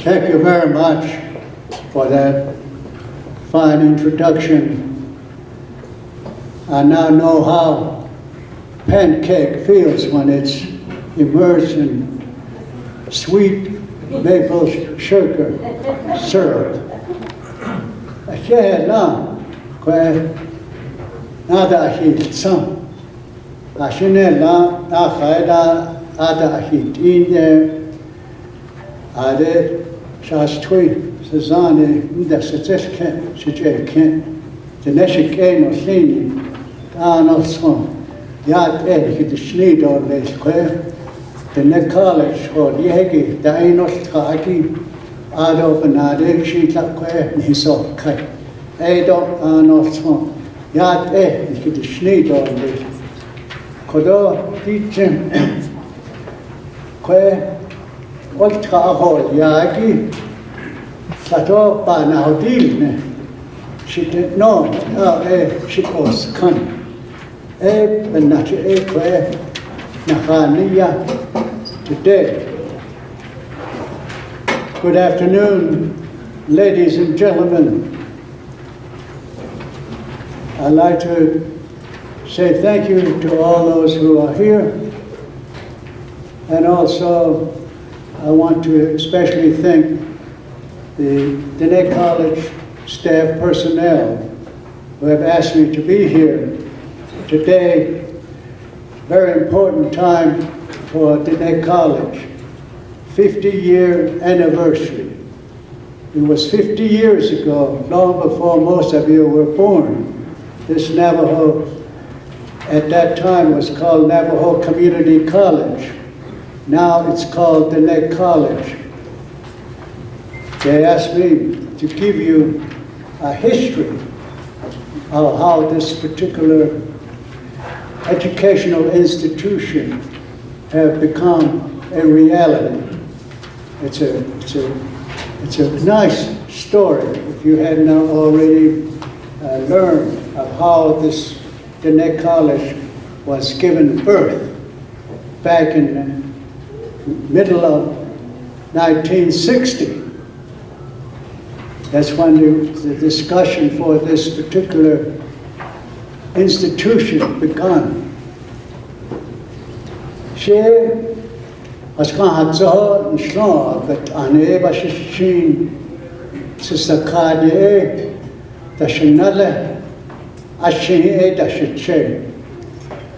Thank you very much for that fine introduction. I now know how pancake feels when it's immersed in sweet maple sugar syrup. Yeah, no, nada ahit some. Ashinella, Nahaida, Ada ahit in there. Ade Shastui, Sazane, Nda Sateske, Sijake, the Neshike no Sini, Dano Son, Yat Ed, the Schneed or Les Square, the Net College or Yegi, Dainos Taki, Ado Benade, Shita Niso Kai, Edo Ano Son, Yat Ed, the Schneed or Les Kodo, teaching, Que. Oltra hol yagi, sato pa na hodil ne, she did no, she was kan, benachi kwe nahaniya today. Good afternoon, ladies and gentlemen. I'd like to say thank you to all those who are here, and also I want to especially thank the Diné College staff personnel who have asked me to be here today. Very important time for Diné College, 50-year anniversary. It was 50 years ago, long before most of you were born. This Navajo, at that time, was called Navajo Community College. Now it's called Diné College. They asked me to give you a history of how this particular educational institution have become a reality. It's a nice story if you had not already learned of how this Diné College was given birth back in the middle of 1960. That's when the discussion for this particular institution began. She was going to ensure that Aneba Shishin Sisakade, the Shinale, Ashin, the Shiche,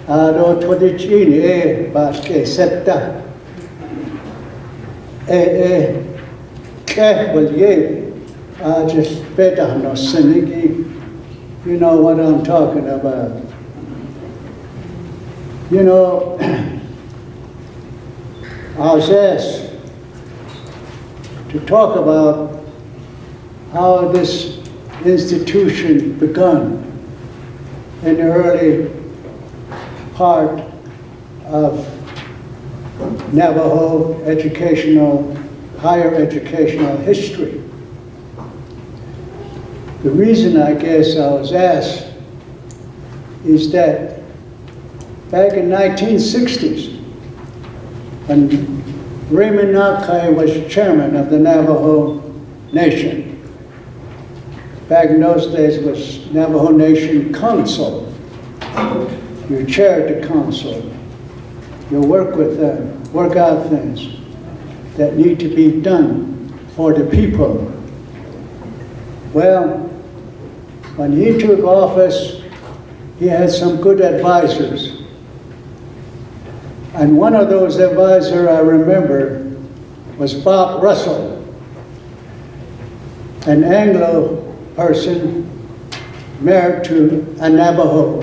Ado Todichini, Baske Setta. Just better no Senigi. You know what I'm talking about. You know, I was asked to talk about how this institution begun in the early part of Navajo higher educational history. The reason I guess I was asked is that back in 1960s, when Raymond Nakai was chairman of the Navajo Nation, back in those days it was Navajo Nation Council. You chaired the council. You work with them, work out things that need to be done for the people. Well, when he took office, he had some good advisors. And one of those advisors I remember was Bob Russell, an Anglo person married to a Navajo,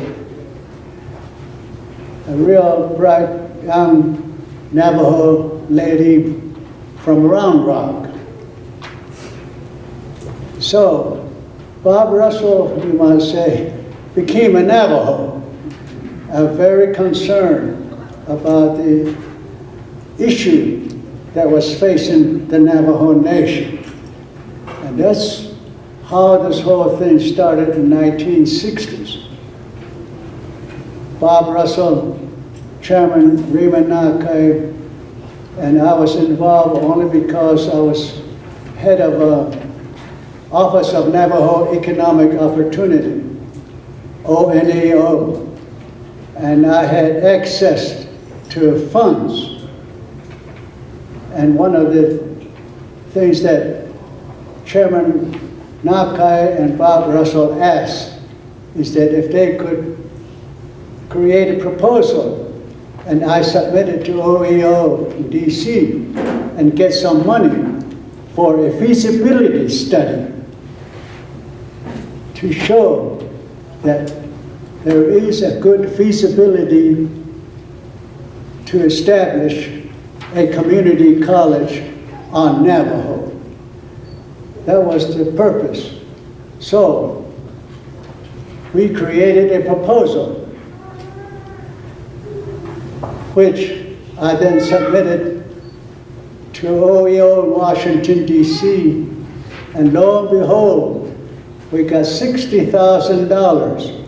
a real bright young Navajo lady from Round Rock. So Bob Russell, you might say, became a Navajo, very concerned about the issue that was facing the Navajo Nation. And that's how this whole thing started in the 1960s. Bob Russell, Chairman Raymond Nakai, and I was involved only because I was head of Office of Navajo Economic Opportunity, ONEO, and I had access to funds. And one of the things that Chairman Nakai and Bob Russell asked is that if they could create a proposal, and I submitted to OEO in DC and get some money for a feasibility study to show that there is a good feasibility to establish a community college on Navajo. That was the purpose. So we created a proposal, which I then submitted to OEO in Washington, D.C., and lo and behold, we got $60,000.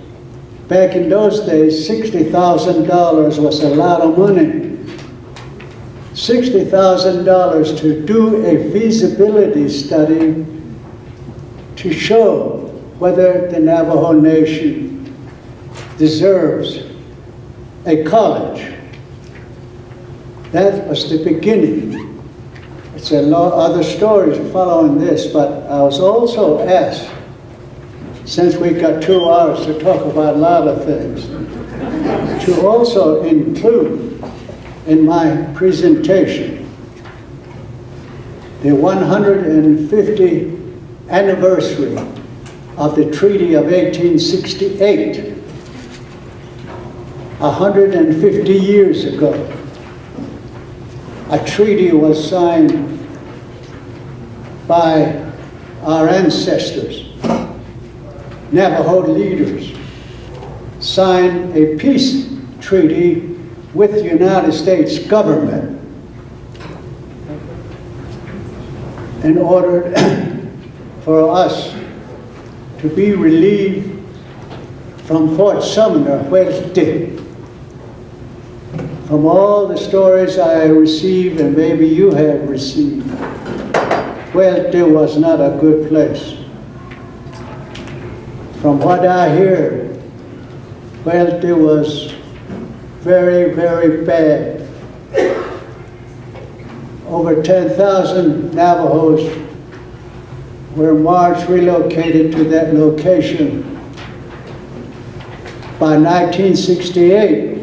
Back in those days, $60,000 was a lot of money. $60,000 to do a feasibility study to show whether the Navajo Nation deserves a college. That was the beginning. It's a lot of other stories following this, but I was also asked, since we got 2 hours to talk about a lot of things, to also include in my presentation the 150th anniversary of the Treaty of 1868, 150 years ago. A treaty was signed by our ancestors. Navajo leaders signed a peace treaty with the United States government in order for us to be relieved from Fort Sumner, Huelte. From all the stories I received, and maybe you have received, Huelte was not a good place. From what I hear, Huelte was very, very bad. Over 10,000 Navajos were marched, relocated to that location. By 1968,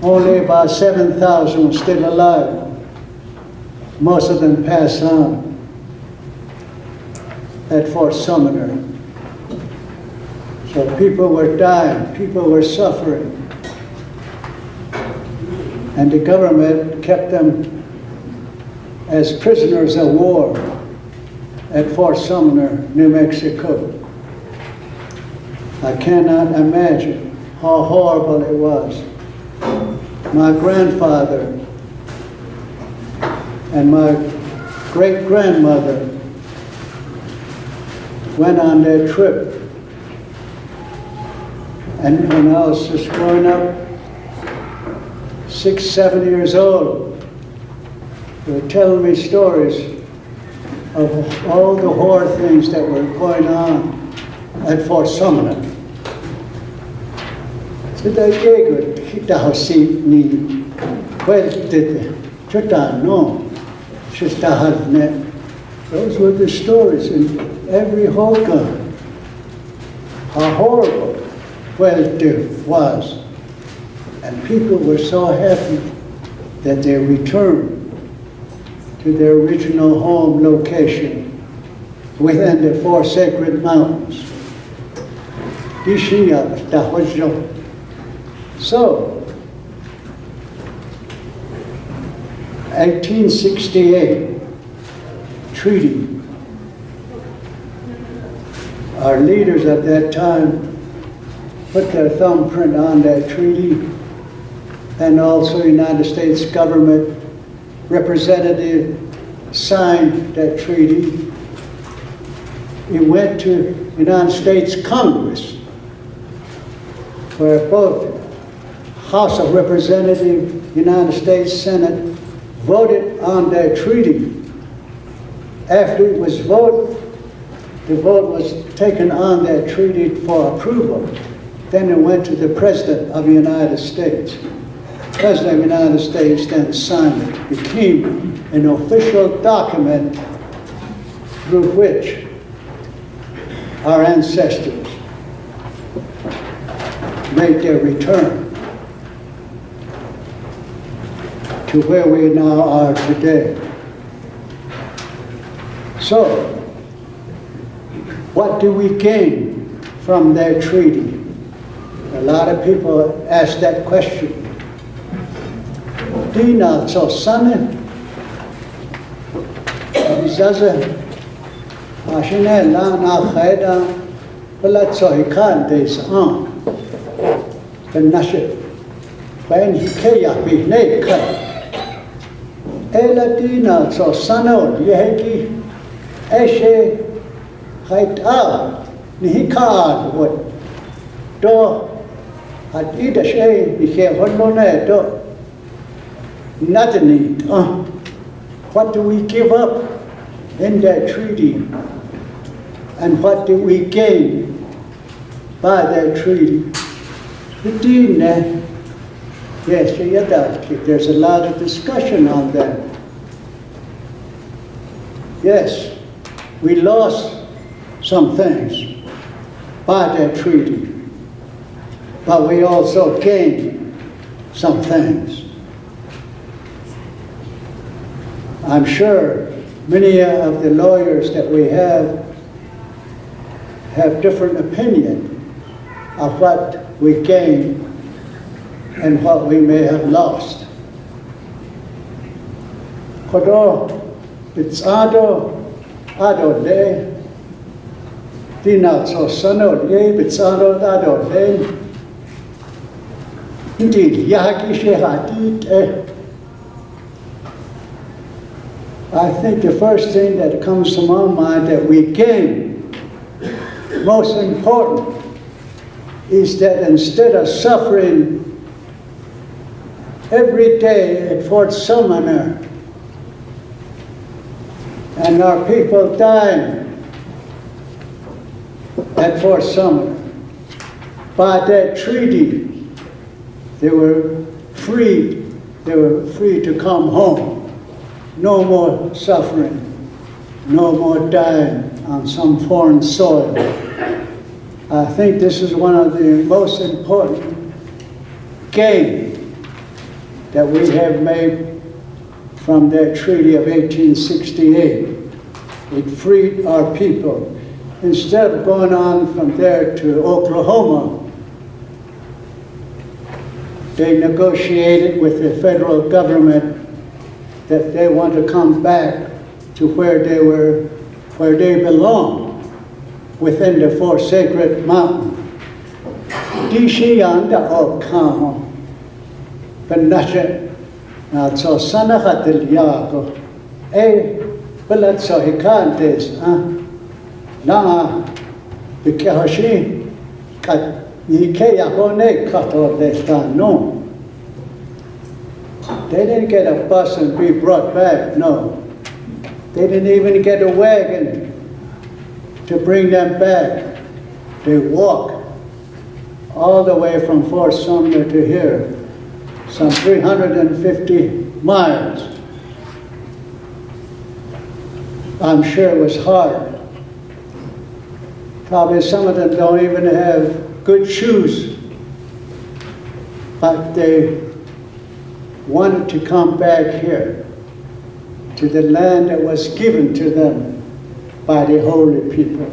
only about 7,000 were still alive. Most of them passed on at Fort Sumner. So people were dying, people were suffering. And the government kept them as prisoners of war at Fort Sumner, New Mexico. I cannot imagine how horrible it was. My grandfather and my great-grandmother went on their trip. And when I was just growing up, 6, 7 years old, they were telling me stories of all the horror things that were going on at Fort Sumner. So they gave those were the stories in every hogan, how horrible Huelte was. And people were so happy that they returned to their original home location within the 4 sacred mountains. So, 1868 treaty. Our leaders at that time put their thumbprint on that treaty, and also the United States government representative signed that treaty. It went to the United States Congress, where both House of Representatives, United States Senate voted on that treaty. after it was voted, the vote was taken on that treaty for approval. Then it went to the President of the United States. The President of the United States then signed it. It became an official document through which our ancestors made their return to where we now are today. So, what do we gain from that treaty? A lot of people ask that question. Dina so sane, bizaze, ashine la na khayda, bala so hikan des an, ben nashe, ben hikeya bihne khay. Ela dina so sane yeheki, eshe khayta, nihikad what do. At either shay became do nothing. What do we give up in that treaty? And what do we gain by that treaty? Yes, there's a lot of discussion on that. Yes, we lost some things by that treaty. But we also gain some things. I'm sure many of the lawyers that we have different opinion of what we gain and what we may have lost. Kodo, it's ado de, dinat so sano de, it's ado de. Indeed, I think the first thing that comes to my mind that we gain, most important, is that instead of suffering every day at Fort Sumner and our people dying at Fort Sumner, by that treaty, they were free to come home. No more suffering, no more dying on some foreign soil. I think this is one of the most important gains that we have made from that treaty of 1868. It freed our people. Instead of going on from there to Oklahoma, they negotiated with the federal government that they want to come back to where they belong, within the four sacred mountains. Dishiyanda o kamo, benashe na so sanahatil yago, belat so hikantes, na bikahashi kat yikeya hone kato desta no. They didn't get a bus and be brought back, no. They didn't even get a wagon to bring them back. They walked all the way from Fort Sumner to here, some 350 miles. I'm sure it was hard. Probably some of them don't even have good shoes, but they wanted to come back here to the land that was given to them by the holy people.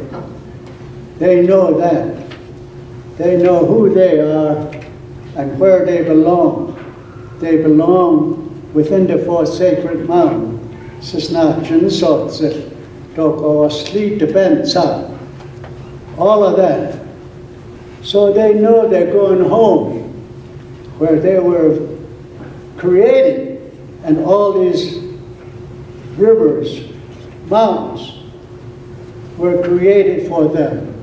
They know that. They know who they are and where they belong. They belong within the four sacred mountains. All of that. So they know they're going home where they were created, and all these rivers, mountains were created for them.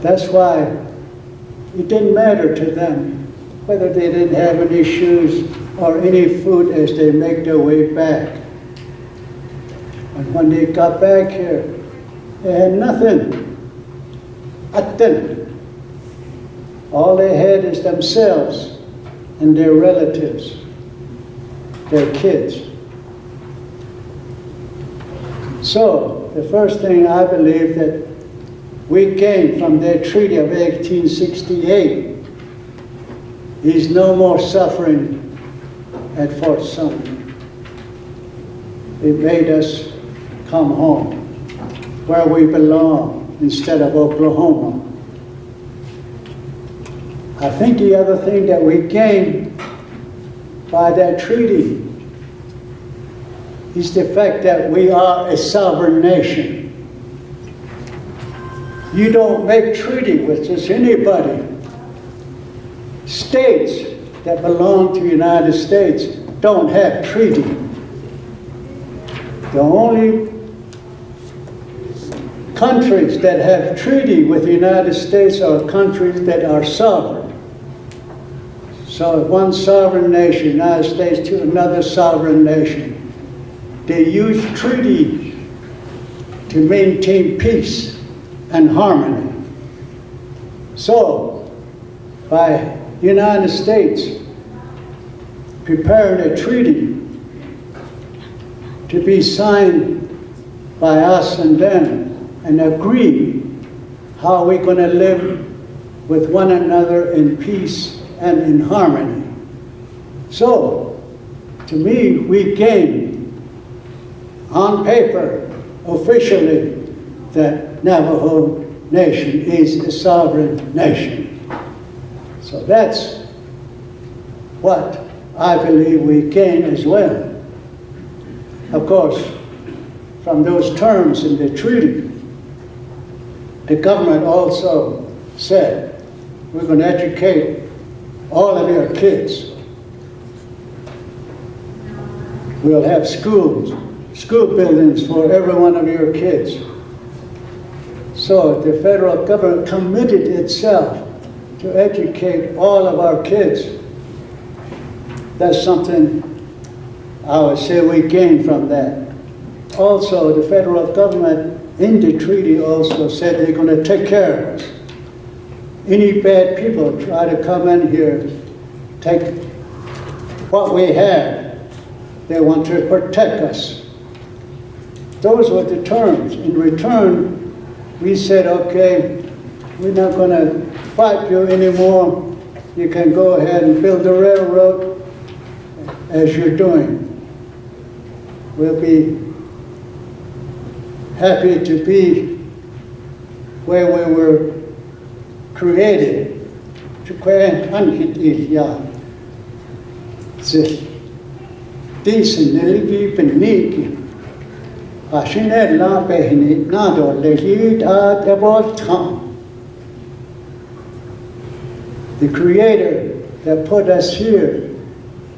That's why it didn't matter to them whether they didn't have any shoes or any food as they make their way back. And when they got back here, they had nothing. Nothing. All they had is themselves and their relatives, their kids. So, the first thing I believe that we gained from their treaty of 1868 is no more suffering at Fort Sumter. It made us come home, where we belong, instead of Oklahoma. I think the other thing that we gained by that treaty is the fact that we are a sovereign nation. You don't make treaty with just anybody. States that belong to the United States don't have treaty. The only countries that have treaty with the United States are countries that are sovereign. So one sovereign nation, United States, to another sovereign nation, they use treaties to maintain peace and harmony. So, by the United States preparing a treaty to be signed by us and them and agree how we're going to live with one another in peace and in harmony. So, to me, we gain on paper, officially, that Navajo Nation is a sovereign nation. So that's what I believe we gain as well. Of course, from those terms in the treaty, the government also said, we're going to educate all of your kids. We'll have school buildings for every one of your kids. So the federal government committed itself to educate all of our kids. That's something I would say we gained from that. Also, the federal government in the treaty also said they're going to take care of us. Any bad people try to come in here, take what we have, they want to protect us. Those were the terms. In return, we said, okay, we're not going to fight you anymore. You can go ahead and build the railroad as you're doing. We'll be happy to be where we were created. The Creator that put us here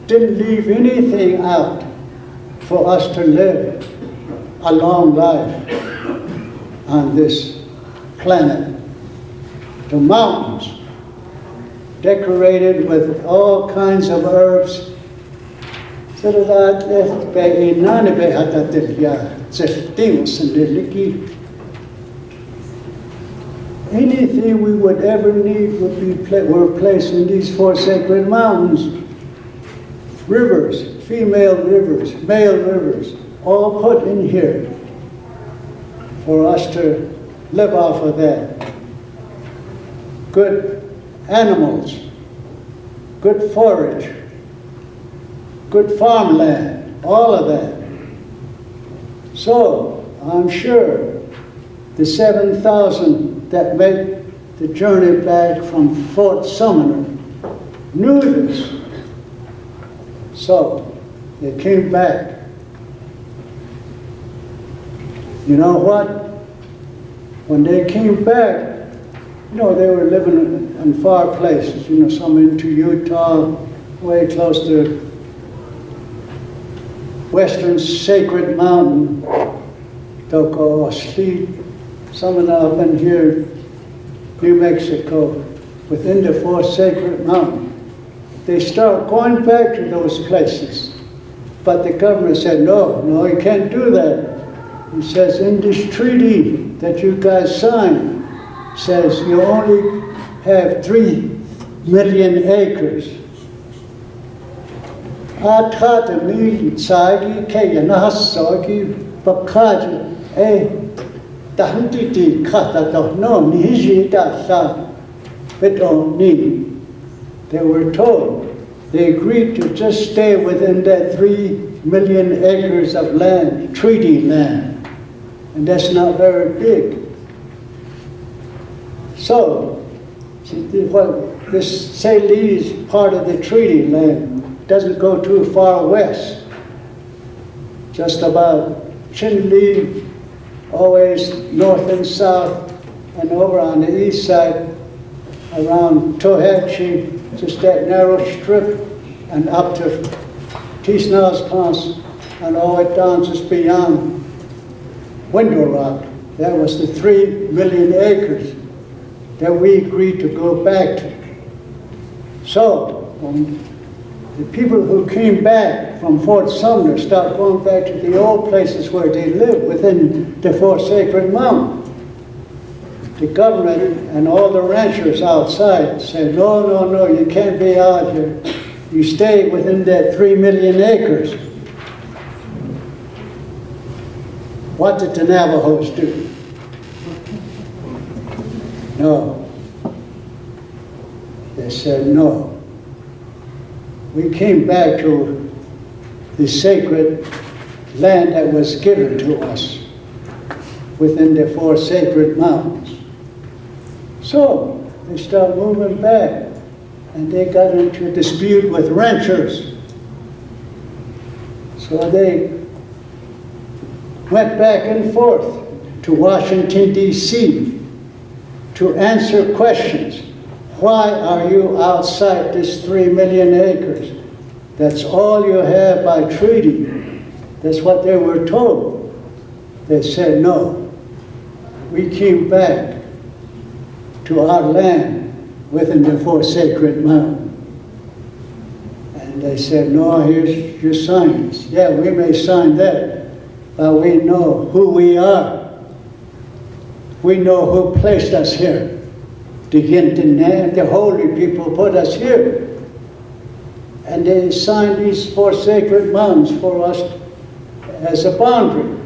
didn't leave anything out for us to live a long life on this planet. The mountains, decorated with all kinds of herbs. Anything we would ever need were placed in these four sacred mountains. Rivers, female rivers, male rivers, all put in here for us to live off of that. Good animals, good forage, good farmland, all of that. So, I'm sure the 7,000 that made the journey back from Fort Sumter knew this. So, they came back. You know what? When they came back, you know, they were living in far places, you know, some into Utah, way close to Western Sacred Mountain, Toko or Sleet, some of them up in here, New Mexico, within the four sacred mountains. They start going back to those places. But the government said, no, you can't do that. He says, in this treaty that you guys signed, says you only have 3 million acres. Atata mi tsagi ke yanasagi bakaji tahanti kata no niji da sa beton ni. They were told, they agreed to just stay within that 3 million acres of land, treaty land. And that's not very big. So, this Tsaile Az part of the treaty land doesn't go too far west. Just about Chinle, always north and south, and over on the east side, around Tohatchi, just that narrow strip, and up to Tsaile Az Pass, and all the way down just beyond Window Rock. That was the 3 million acres that we agreed to go back to. So, the people who came back from Fort Sumner started going back to the old places where they lived within the 4 Sacred Mountains. The government and all the ranchers outside said, no, no, no, you can't be out here. You stay within that 3 million acres. What did the Navajos do? No. They said no. We came back to the sacred land that was given to us within the 4 Sacred Mountains. So they started moving back, and they got into a dispute with ranchers. So they went back and forth to Washington, D.C. to answer questions. Why are you outside this 3 million acres? That's all you have by treaty. That's what they were told. They said, no. We came back to our land within the 4 Sacred Mountains. And they said, no, here's your signs. Yeah, we may sign that, but we know who we are. We know who placed us here. The holy people put us here. And they signed these 4 Sacred Mountains for us as a boundary.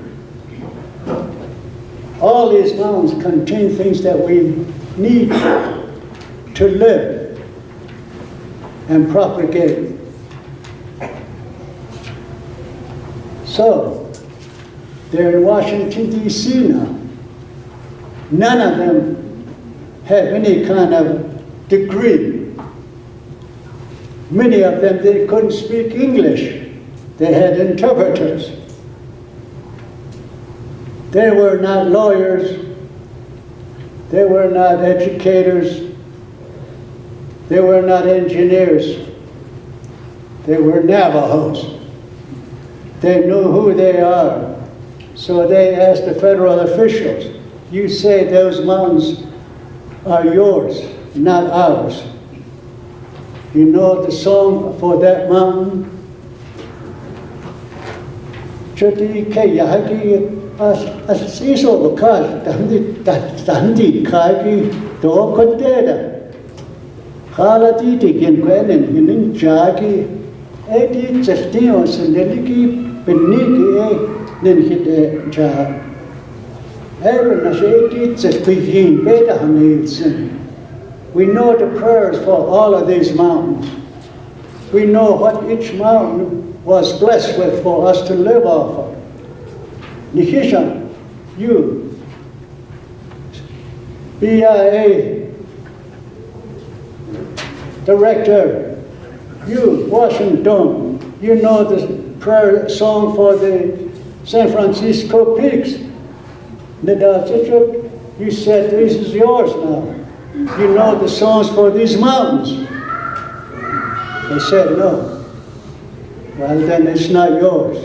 All these mountains contain things that we need to live and propagate. So, they're in Washington, D.C. now. None of them have any kind of degree. Many of them, they couldn't speak English. They had interpreters. They were not lawyers. They were not educators. They were not engineers. They were Navajos. They knew who they are. So they asked the federal officials, you say those mountains are yours, not ours. You know the song for that mountain? Choti ke yahagi as iso bakas tandi kagi do koteda. Halati tikin kwenen hinin jagi edi chastio sendeliki peniki ninhide jah. We know the prayers for all of these mountains. We know what each mountain was blessed with for us to live off of. Nikisha, you, BIA director, you, Washington, you know the prayer song for the San Francisco Peaks. You said, this is yours now. You know the songs for these mountains. They said, no. Well, then it's not yours.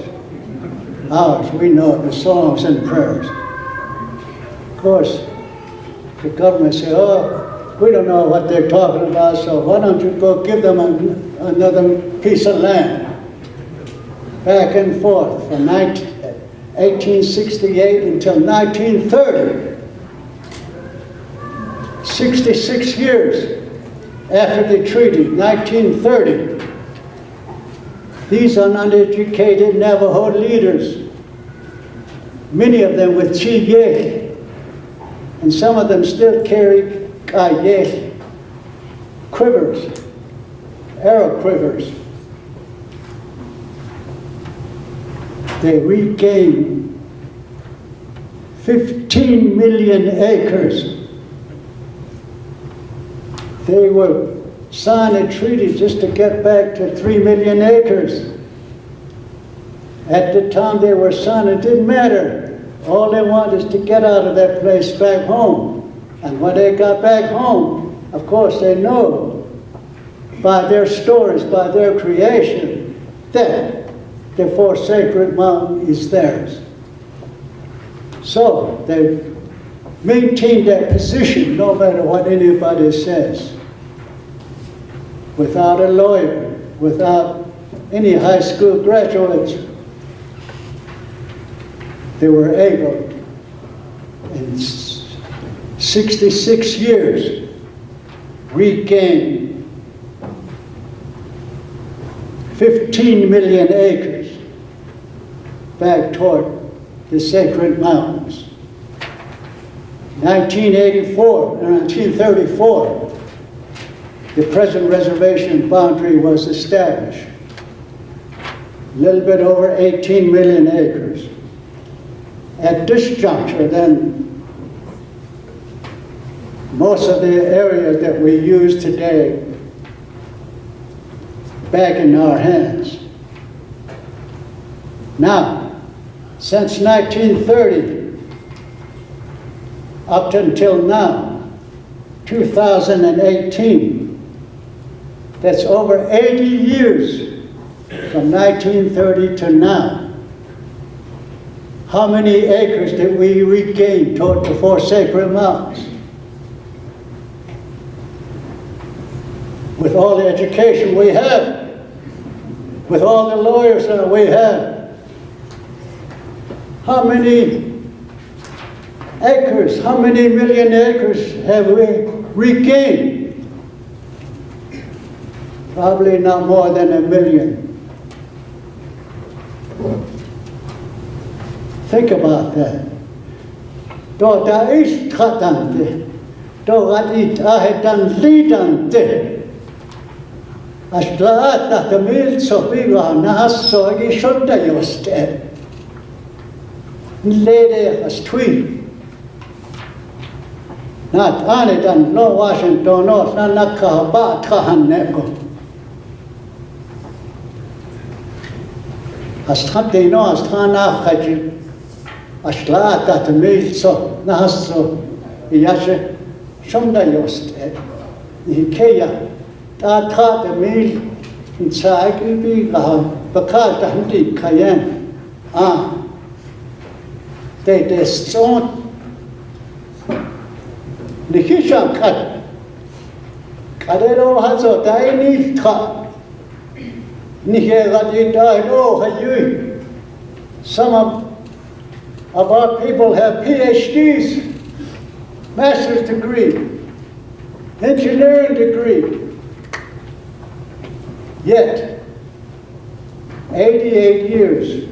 Ours, we know the songs and prayers. Of course, the government said, oh, we don't know what they're talking about, so why don't you go give them another piece of land? Back and forth from 1868 until 1930. 66 years after the treaty, 1930. These uneducated Navajo leaders, many of them with Tsaile, and some of them still carry Tsaile quivers, arrow quivers. They regained 15 million acres. They were signing a treaty just to get back to 3 million acres. At the time they were signing, it didn't matter. All they wanted is to get out of that place back home. And when they got back home, of course they know by their stories, by their creation, that the four sacred mountain is theirs. So they've maintained that position no matter what anybody says. Without a lawyer, without any high school graduates, they were able, in 66 years, regain 15 million acres back toward the sacred mountains. 1934, the present reservation boundary was established. A little bit over 18 million acres. At this juncture, then, most of the areas that we use today back in our hands. Now, since 1930, up until now, 2018, that's over 80 years from 1930 to now. How many acres did we regain toward the four sacred mountains? With all the education we have, with all the lawyers that we have, how many acres, how many million acres have we regained? Probably not more than 1 million. Think about that. Do da is tratante, do it ahedan lidante. Ashtaat the mil so biga nas so gi shotta yoste. Lede as tweet. Not anedan no Washington no nanaka ba trahaneko. Ashtate no ashtana khaji. Ashtaat the mil so nas so yashe shonda yoste. Ikeya. Ta tha the mil inside be bakal ta handi kayan they stone the hishan kat kadero hazo dai ni tha ni he gadi dai no hayu. Some of our people have PhDs, master's degree, engineering degree. Yet, 88 years,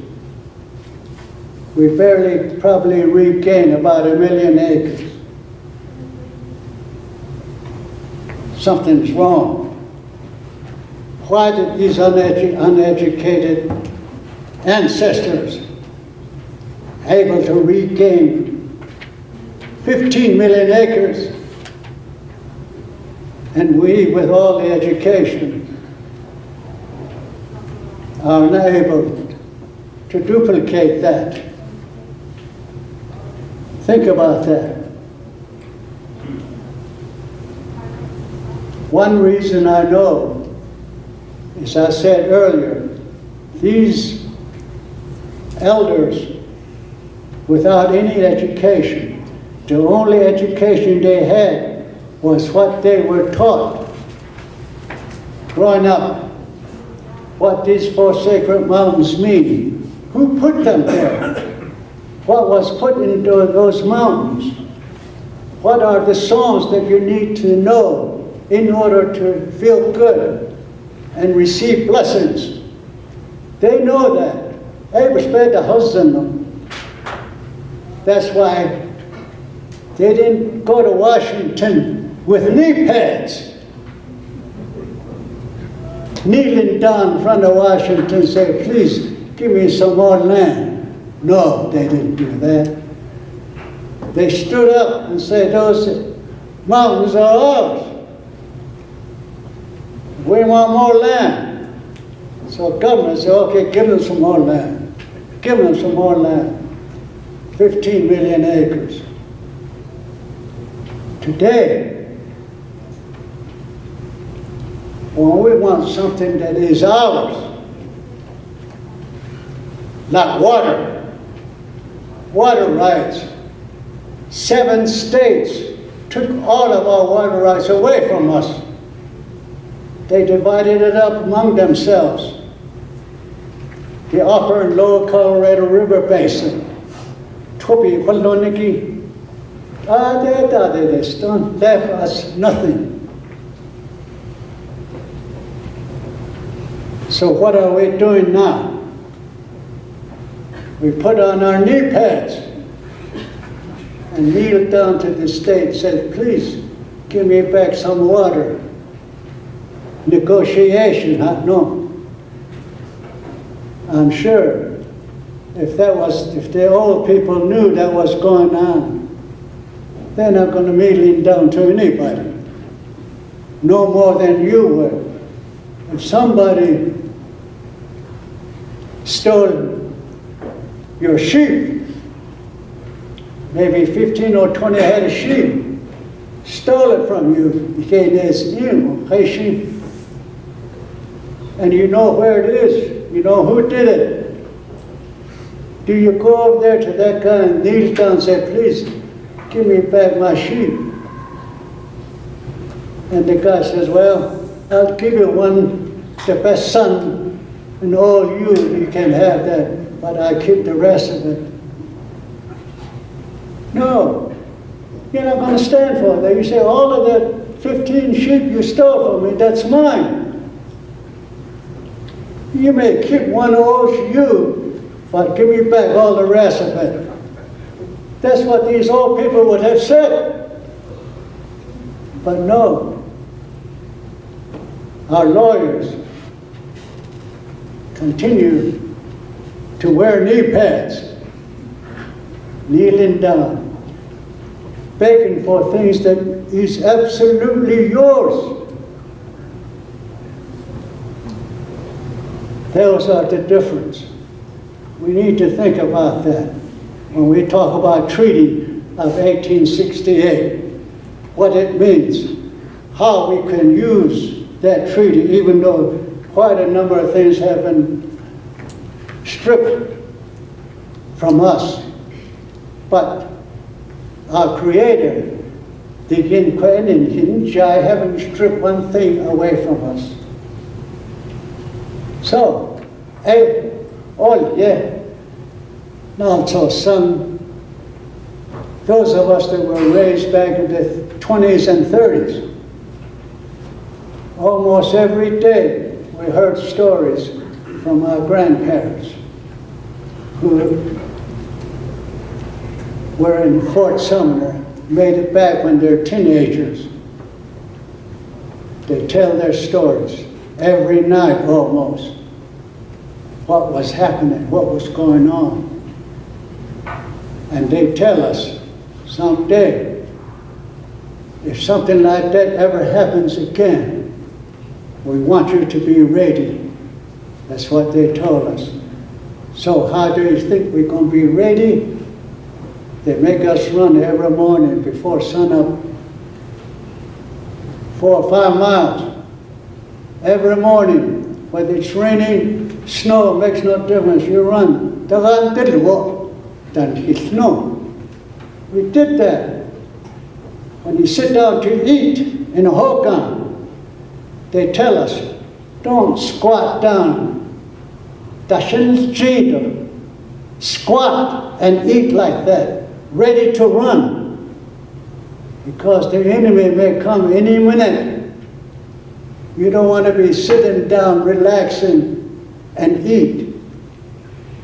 we barely probably regain about 1 million acres. Something's wrong. Why did these uneducated ancestors able to regain 15 million acres, and we, with all the education, are unable to duplicate that? Think about that. One reason I know, as I said earlier, these elders without any education, the only education they had was what they were taught growing up. What these four sacred mountains mean. Who put them there? what was put into those mountains. What are the songs that you need to know in order to feel good and receive blessings? They know that. That's why they didn't go to Washington with knee pads, kneeling down in front of Washington and say, please give me some more land. No, they didn't do that. They stood up and said, those mountains are ours. We want more land. So government said, okay, give them some more land. Give them some more land. 15 million acres. Today, when we want something that is ours, like water rights, 7 states took all of our water rights away from us. They divided it up among themselves. The upper and lower Colorado River Basin. Topi Koloniki. They left us nothing. So what are we doing now? We put on our knee pads and kneel down to the state and said, please give me back some water. Negotiation, huh? No. I'm sure if the old people knew that was going on, they're not going to kneel down to anybody. No more than you would. If somebody stole your sheep, maybe 15 or 20 head of sheep, stole it from you, and you know where it is, you know who did it. Do you go over there to that guy and kneel down and say, please, give me back my sheep? And the guy says, well, I'll give you one, the best son, and all you can have that, but I keep the rest of it. No, you're not going to stand for that. You say, all of that 15 sheep you stole from me, that's mine. You may keep one of those, but give me back all the rest of it. That's what these old people would have said. But no, our lawyers continue to wear knee pads, kneeling down, begging for things that is absolutely yours. Those are the difference. We need to think about that when we talk about Treaty of 1868, what it means, how we can use that treaty, even though quite a number of things have been stripped from us. But our Creator, the Yin-Kwen and Yin-Jai, haven't stripped one thing away from us. So, now so those of us that were raised back in the 20s and 30s, almost every day we heard stories from our grandparents who were in Fort Sumner, made it back when they're teenagers. They tell their stories every night almost. What was happening, what was going on. And they tell us, someday, if something like that ever happens again, we want you to be ready. That's what they told us. So how do you think we're going to be ready? They make us run every morning before sunup, 4 or 5 miles. Every morning, whether it's raining, snow, makes no difference, you run. We did that. When you sit down to eat in a hogan, they tell us, don't squat down. squat and eat like that, ready to run, because the enemy may come any minute. You don't want to be sitting down, relaxing, and eat.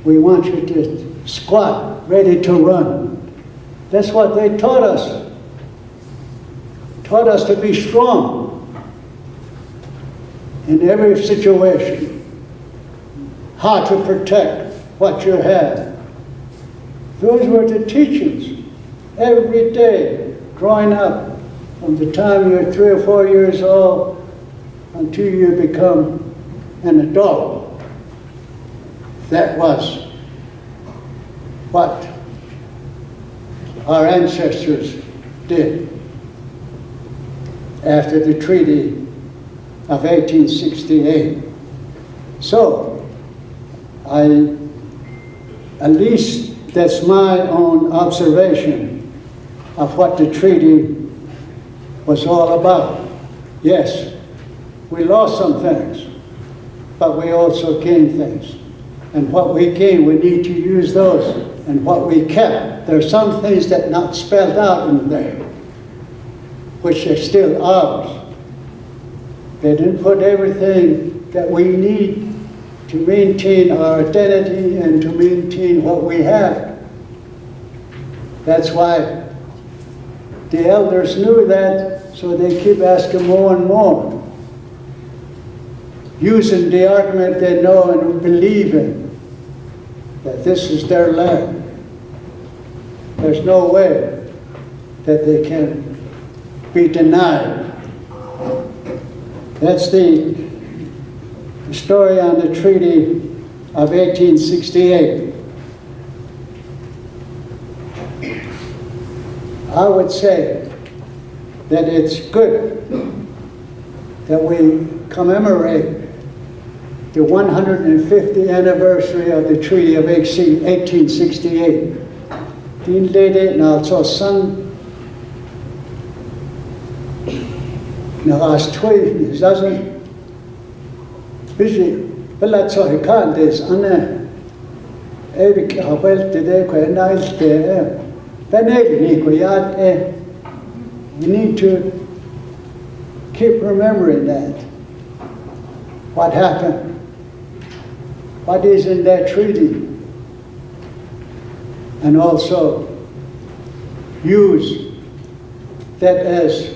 We want you to squat, ready to run. That's what they taught us. Taught us to be strong in every situation. How to protect what you have. Those were the teachings every day, growing up, from the time you're 3 or 4 years old until you become an adult. That was what our ancestors did after the Treaty of 1868. So, at least that's my own observation of what the treaty was all about. Yes, we lost some things, but we also gained things. And what we gained, we need to use those. And what we kept, there are some things that not spelled out in there, which are still ours. They didn't put everything that we need to maintain our identity and to maintain what we have. That's why the elders knew that, so they keep asking more and more, using the argument they know and believe in, that this is their land. There's no way that they can be denied. That's the story on the Treaty of 1868. I would say that it's good that we commemorate the 150th anniversary of the Treaty of 1868. Din lede na so san na as twoi zazen busy bella so hekan des ane ebi habel tede ko nail te benel ni ko yat we need to keep remembering that. What happened? What is in that treaty? And also use that as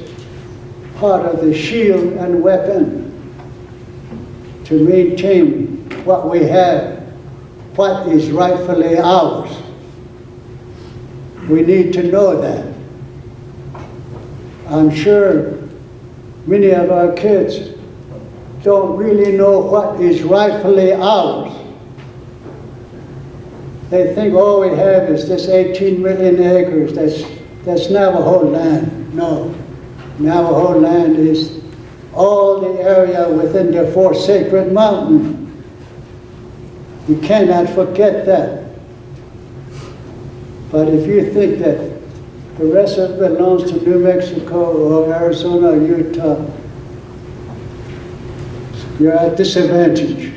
part of the shield and weapon to maintain what we have, what is rightfully ours. We need to know that. I'm sure many of our kids don't really know what is rightfully ours. They think all we have is this 18 million acres, that's Navajo land. No, Navajo land is all the area within the 4 sacred mountains. You cannot forget that. But if you think that the rest of it belongs to New Mexico or Arizona or Utah, you're at disadvantage.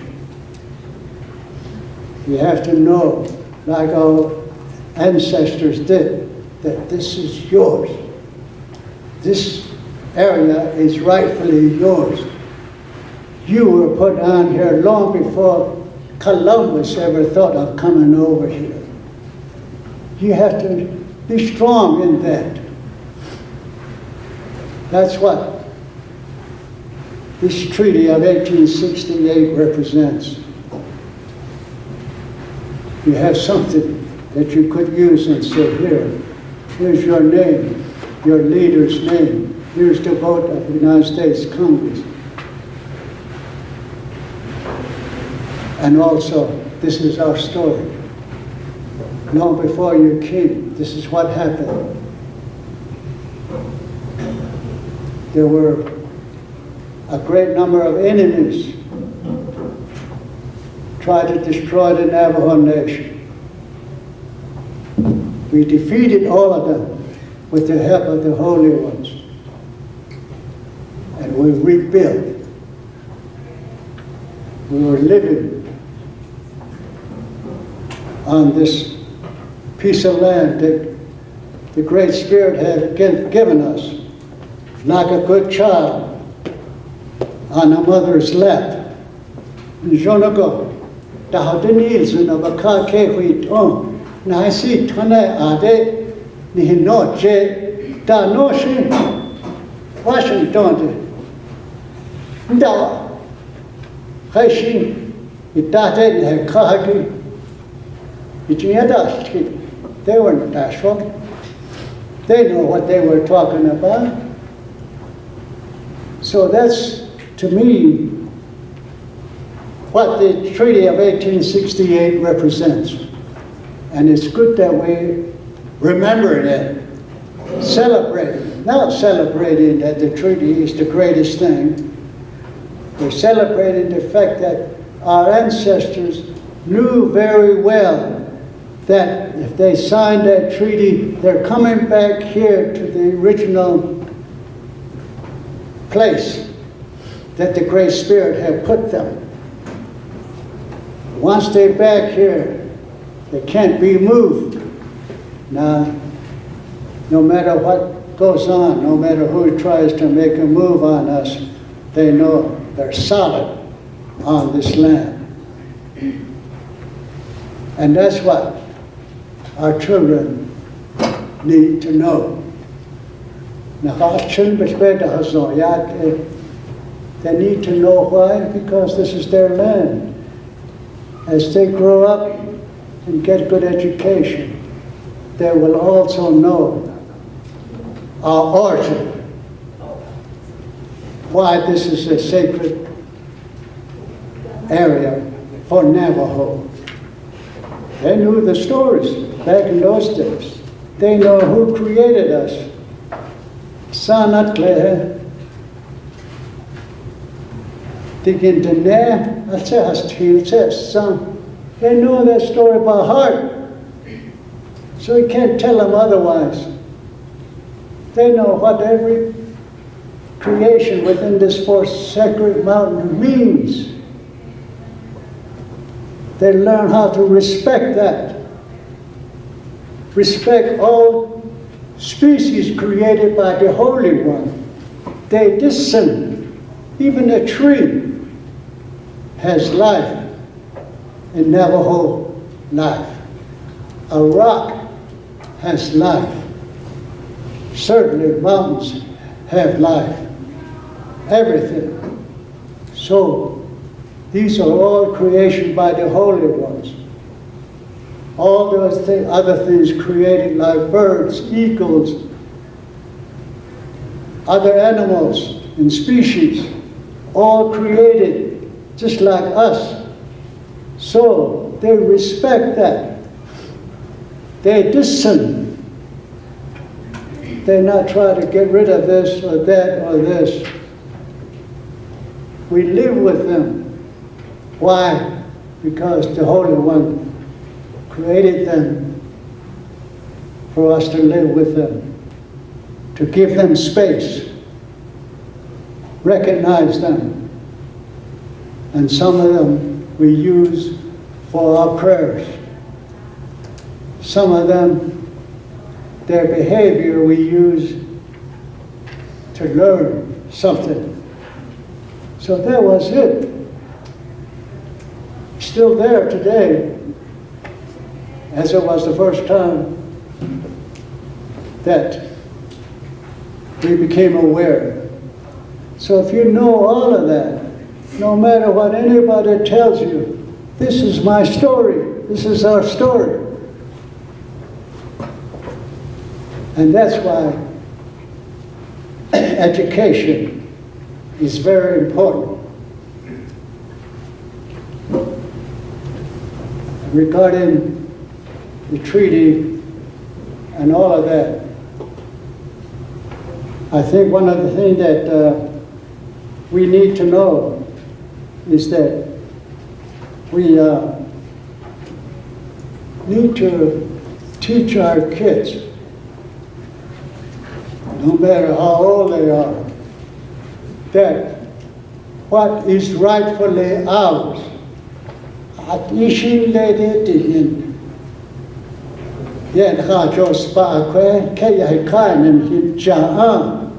You have to know, like our ancestors did, that this is yours. This area is rightfully yours. You were put on here long before Columbus ever thought of coming over here. You have to be strong in that. That's what this Treaty of 1868 represents. You have something that you could use and say, here's your name, your leader's name. Here's the vote of the United States Congress. And also, this is our story. Long before you came, this is what happened. There were a great number of enemies tried to destroy the Navajo Nation. We defeated all of them with the help of the Holy Ones. And we rebuilt. We were living on this piece of land that the Great Spirit had given us, like a good child on a mother's lap. Jonago, da hadinils in a baka kewit on, na si tana ade, ni no je, da no shi, Washington, da, Hashi, it dated a kahaki, they weren't bashful. They know what they were talking about. So that's, to me, what the Treaty of 1868 represents. And it's good that we remember it, celebrate it. Not celebrating that the treaty is the greatest thing. We're celebrating the fact that our ancestors knew very well that if they signed that treaty, they're coming back here to the original place that the Great Spirit had put them. Once they're back here, they can't be moved. Now, no matter what goes on, no matter who tries to make a move on us, they know they're solid on this land. And that's what our children need to know. They need to know why, because this is their land. As they grow up and get good education, they will also know our origin, why this is a sacred area for Navajo. They knew the stories back in those days. They know who created us. Sanatle, Digin Dene, they know that story by heart. So you can't tell them otherwise. They know what every creation within this fourth sacred mountain means. They learn how to respect that. Respect all species created by the Holy One. They discern. Even a tree has life in Navajo life. A rock has life. Certainly mountains have life. Everything. So these are all creation by the Holy Ones. All those other things created like birds, eagles, other animals and species, all created just like us. So they respect that. They discern. They not try to get rid of this or that or this. We live with them. Why? Because the Holy One created them for us to live with them, to give them space, recognize them. And some of them we use for our prayers. Some of them, their behavior we use to learn something. So that was it. Still there today, as it was the first time that we became aware. So if you know all of that, no matter what anybody tells you, this is my story, this is our story. And that's why education is very important. Regarding the treaty and all of that, I think one of the things that we need to know is that we need to teach our kids, no matter how old they are, that what is rightfully ours. At ishin lede dihin, Yen Hajo Spa Kaya Kain and Jaa.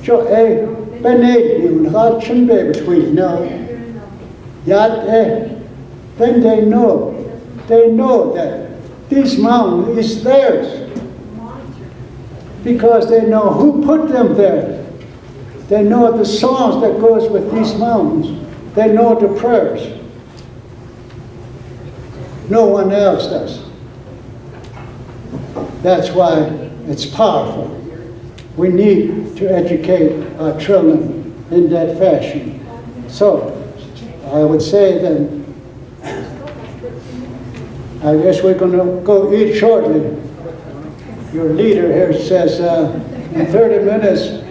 Jo A. Benay, you hard chimbe between now. Yet, then they know that this mountain is theirs. Because they know who put them there. They know the songs that goes with these mountains. They know the prayers. No one else does. That's why it's powerful. We need to educate our children in that fashion. So, I would say then, I guess we're going to go eat shortly. Your leader here says in 30 minutes,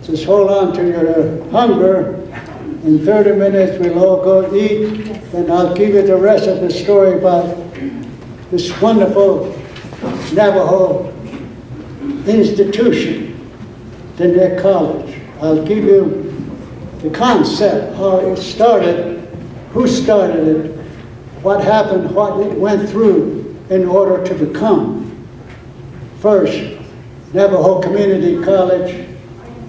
just hold on to your hunger. In 30 minutes, we'll all go eat, and I'll give you the rest of the story about this wonderful Navajo institution, the Neck College. I'll give you the concept, how it started, who started it, what happened, what it went through in order to become. First, Navajo Community College,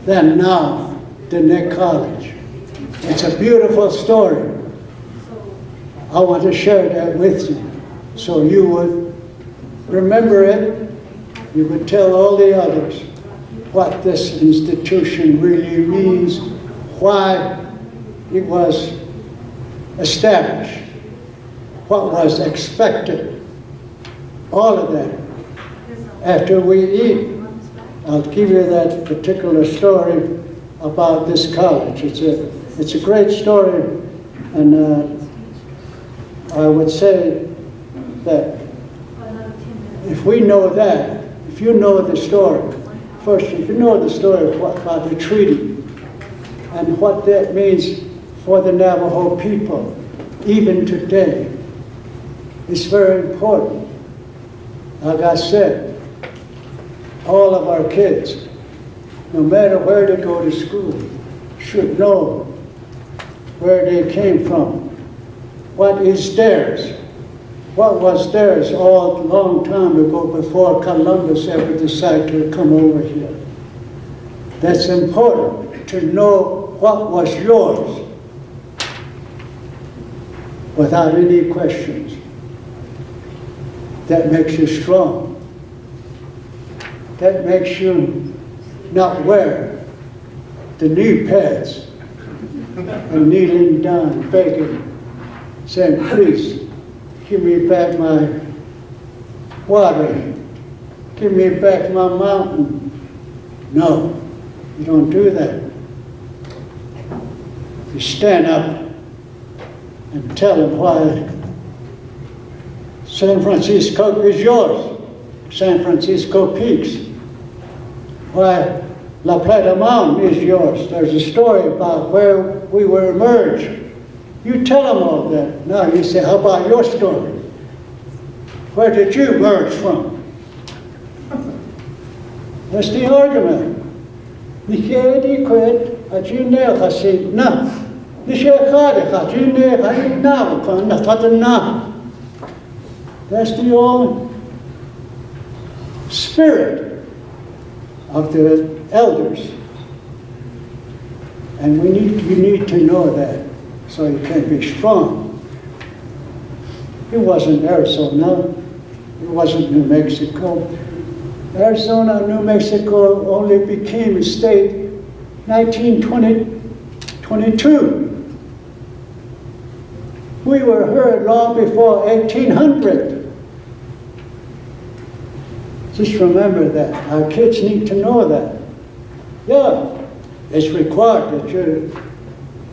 then now, the Neck College. It's a beautiful story. I want to share that with you so you would remember it. You would tell all the others what this institution really means, why it was established, what was expected, all of that. After we eat, I'll give you that particular story about this college. It's a great story, and I would say that if we know that, if you know the story, first, if you know the story about the treaty and what that means for the Navajo people, even today, it's very important. Like I said, all of our kids, no matter where they go to school, should know where they came from, what is theirs, what was theirs all a long time ago before Columbus ever decided to come over here. That's important, to know what was yours without any questions. That makes you strong. That makes you not wear the knee pads and kneeling down, begging, saying, please, give me back my water, give me back my mountain. No, you don't do that. You stand up and tell them why San Francisco is yours, San Francisco Peaks. Why La Plata Mountain is yours. There's a story about where we were emerged. You tell them all that. Now you say, how about your story? Where did you emerge from? That's the argument. That's the old spirit of the elders. And you need to know that so you can be strong. It wasn't Arizona, it wasn't New Mexico. Arizona and New Mexico only became a state 1922. We were heard long before 1800. Just remember that. Our kids need to know that. Yeah, it's required that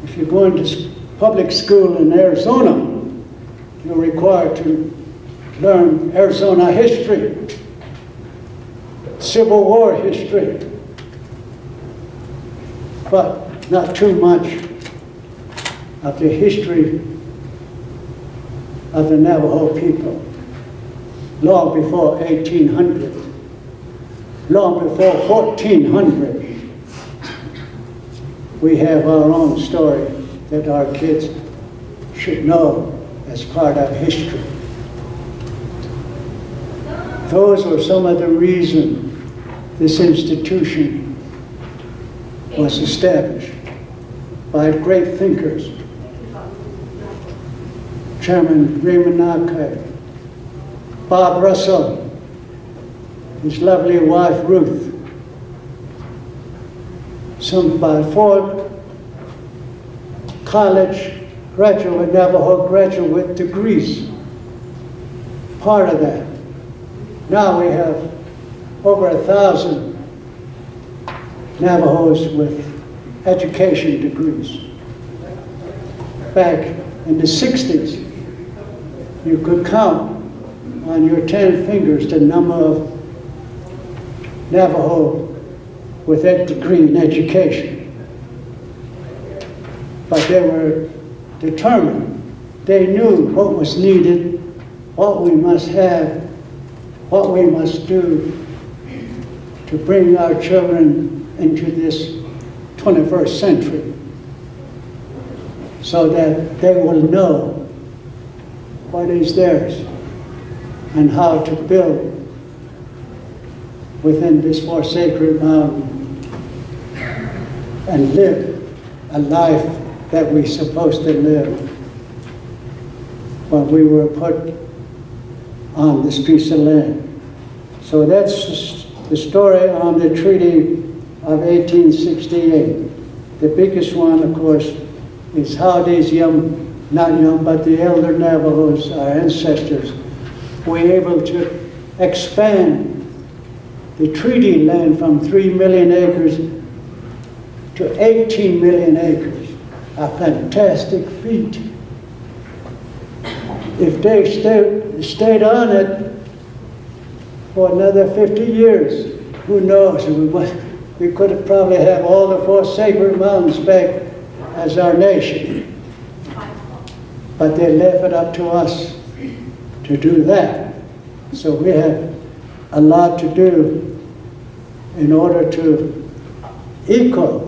if you're going to public school in Arizona, you're required to learn Arizona history, Civil War history, but not too much of the history of the Navajo people. Long before 1800, long before 1400, we have our own story that our kids should know as part of history. Those were some of the reasons this institution was established by great thinkers. Chairman Raymond Archive, Bob Russell, his lovely wife Ruth, some by 4 college graduate, Navajo graduate degrees, part of that. Now we have over 1,000 Navajos with education degrees. Back in the 60s, you could count on your 10 fingers the number of Navajo with that degree in education. But they were determined. They knew what was needed, what we must have, what we must do to bring our children into this 21st century so that they will know what is theirs and how to build within this four sacred mountain and live a life that we're supposed to live when we were put on this piece of land. So that's the story on the Treaty of 1868. The biggest one, of course, is how these young, not young, but the elder Navajos, our ancestors, were able to expand the treaty land from 3 million acres to 18 million acres. A fantastic feat. If they stayed on it for another 50 years, who knows? We could have probably have all the four sacred mountains back as our nation. But they left it up to us to do that. So we have a lot to do in order to equal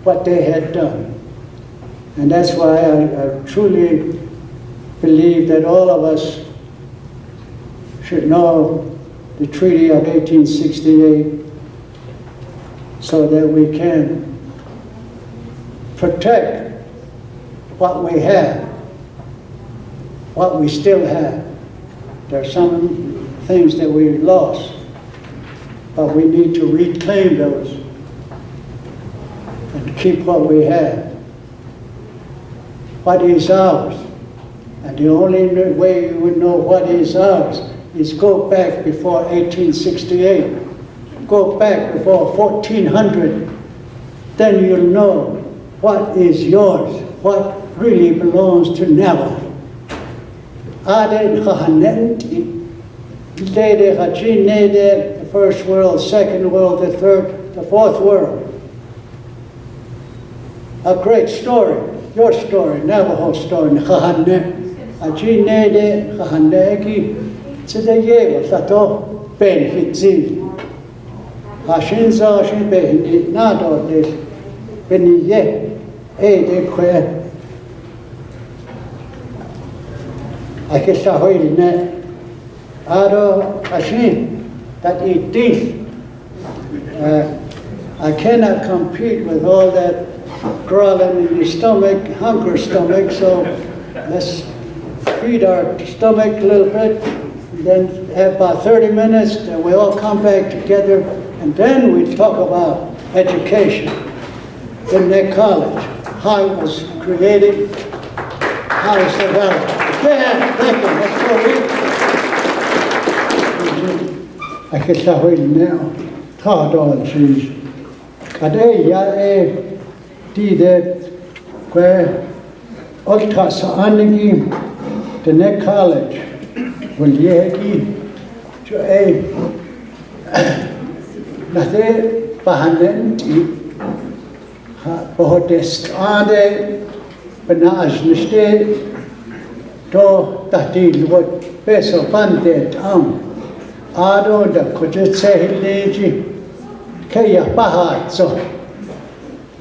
what they had done. And that's why I truly believe that all of us should know the Treaty of 1868 so that we can protect what we have, what we still have. There are some things that we lost, but we need to reclaim those and keep what we have. What is ours? And the only way you would know what is ours is go back before 1868. Go back before 1400. Then you'll know what is yours, what really belongs to Navajo. The first world, second world, the third, the fourth world. A great story, your story, Navajo story. I cannot compete with all that growling in your stomach, hunger stomach, so let's feed our stomach a little bit, and then have about 30 minutes, and we all come back together, and then we talk about education in their college, how it was created, how it's developed. Yeah, thank you, let's go read. I can start reading now. Talk on, please. Today, where ultrasound the next college will yegi to a Nate Pahanenti Bohotest Ade Benaj Niste to Tatil what Peso Pante Ado the Kojetse Hileji Kaya Pahat so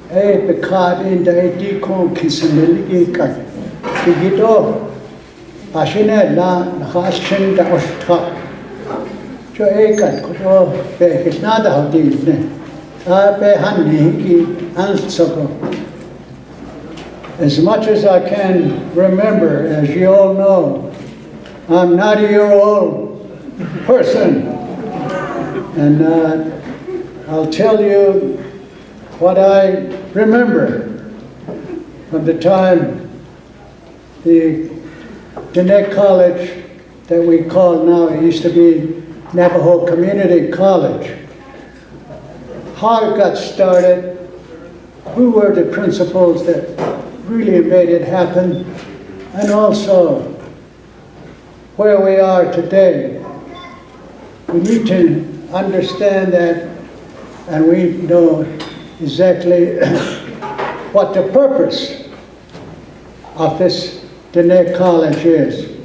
because in the decon Kisamiliki Tigito Ashina la Hashin the Ostra cho ekat ko to pe kisna da hoti ne a pe han ni ki an soko. As much as I can remember, as you all know, I'm 90-year-old person, and I'll tell you what I remember from the time the Diné College that we call now, it used to be Navajo Community College, how it got started, who were the principals that really made it happen, and also where we are today. We need to understand that, and we know exactly what the purpose of this Diné College is.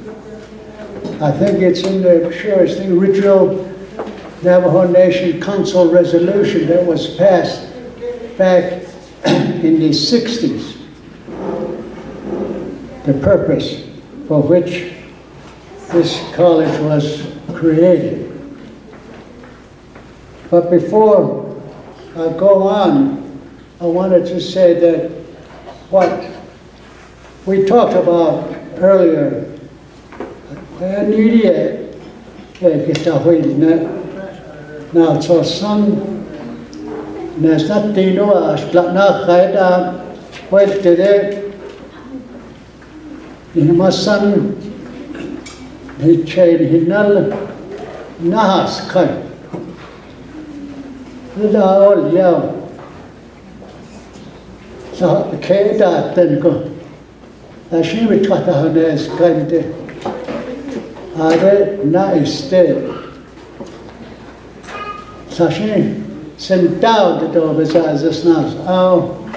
I think it's in the original Navajo Nation Council resolution that was passed back in the 60s. The purpose for which this college was created. But before I go on, I wanted to say that what we talked about earlier, now so some there's nothing no na khaida well today in my son he chain hinal nahas khai la all ya so khaida ten ko ashi mit khata hanes kante ade na este sashi sentado de todas as nas ao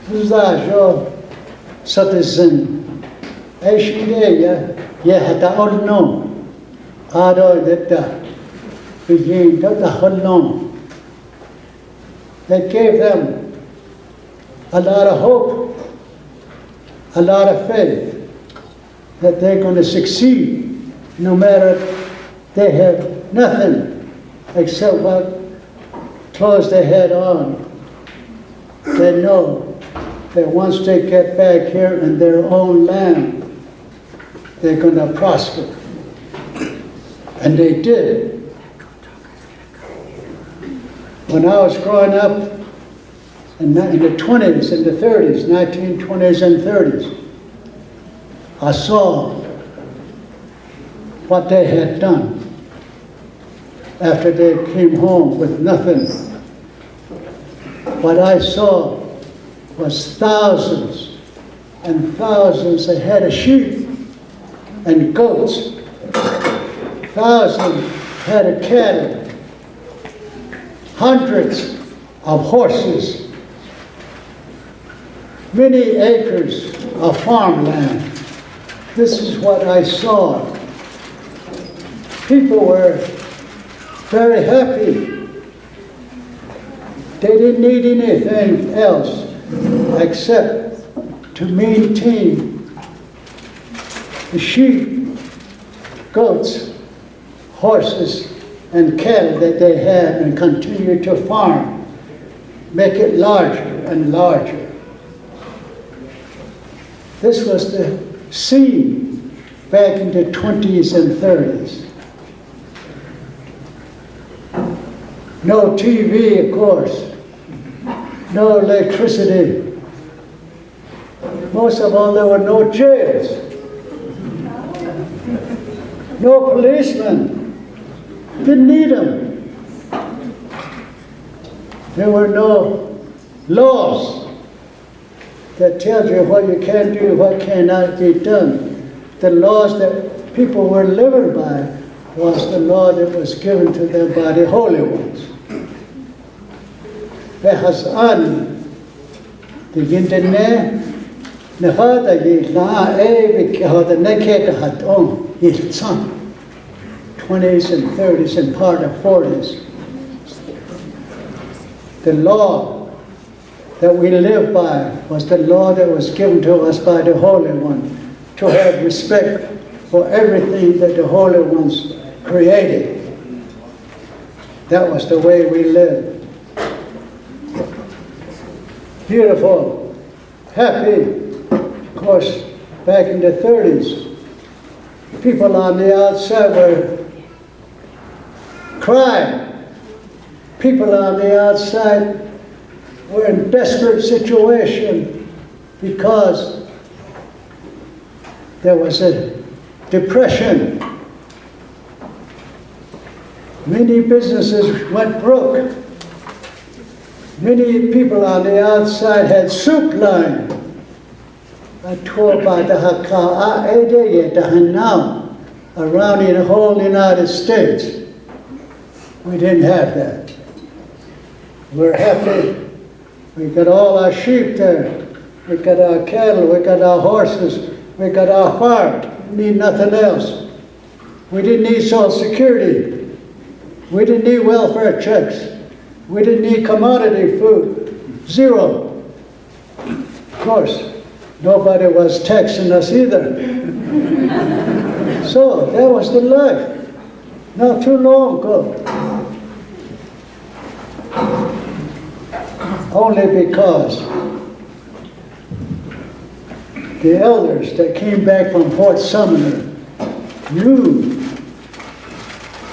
zajo citizen Aishideya, Yehata Olno, Ado Detta, Begin Dota Holno. That gave them a lot of hope, a lot of faith that they're going to succeed no matter they have nothing except what clothes they had on. They know that once they get back here in their own land, they're going to prosper. And they did. When I was growing up in the 20s and the 30s, 1920s and 30s, I saw what they had done after they came home with nothing. What I saw was thousands and thousands of head of sheep and goats, thousands head of cattle, hundreds of horses, many acres of farmland. This is what I saw. People were very happy. They didn't need anything else except to maintain the sheep, goats, horses, and cattle that they had and continue to farm, make it larger and larger. This was the scene back in the 20s and 30s. No TV, of course, no electricity. Most of all, there were no jails. No policemen. Didn't need them. There were no laws that tell you what you can do, what cannot be done. The laws that people were living by was the law that was given to them by the holy ones. Behazan, the Gindene, Nevada, La Eve, the Naked had on his son, 20s and 30s and part of 40s. The law that we live by was the law that was given to us by the Holy One, to have respect for everything that the Holy Ones created. That was the way we lived. Beautiful, happy. Of course, back in the 30s, people on the outside were crying. People on the outside were in desperate situation because there was a depression. Many businesses went broke. Many people on the outside had soup line. I told about the now around the whole United States. We didn't have that. We're happy. We got all our sheep there. We got our cattle. We got our horses. We got our farm. We need nothing else. We didn't need Social Security. We didn't need welfare checks. We didn't need commodity food. Zero. Of course, nobody was taxing us either. So that was the life. Not too long ago. Only because the elders that came back from Fort Sumner knew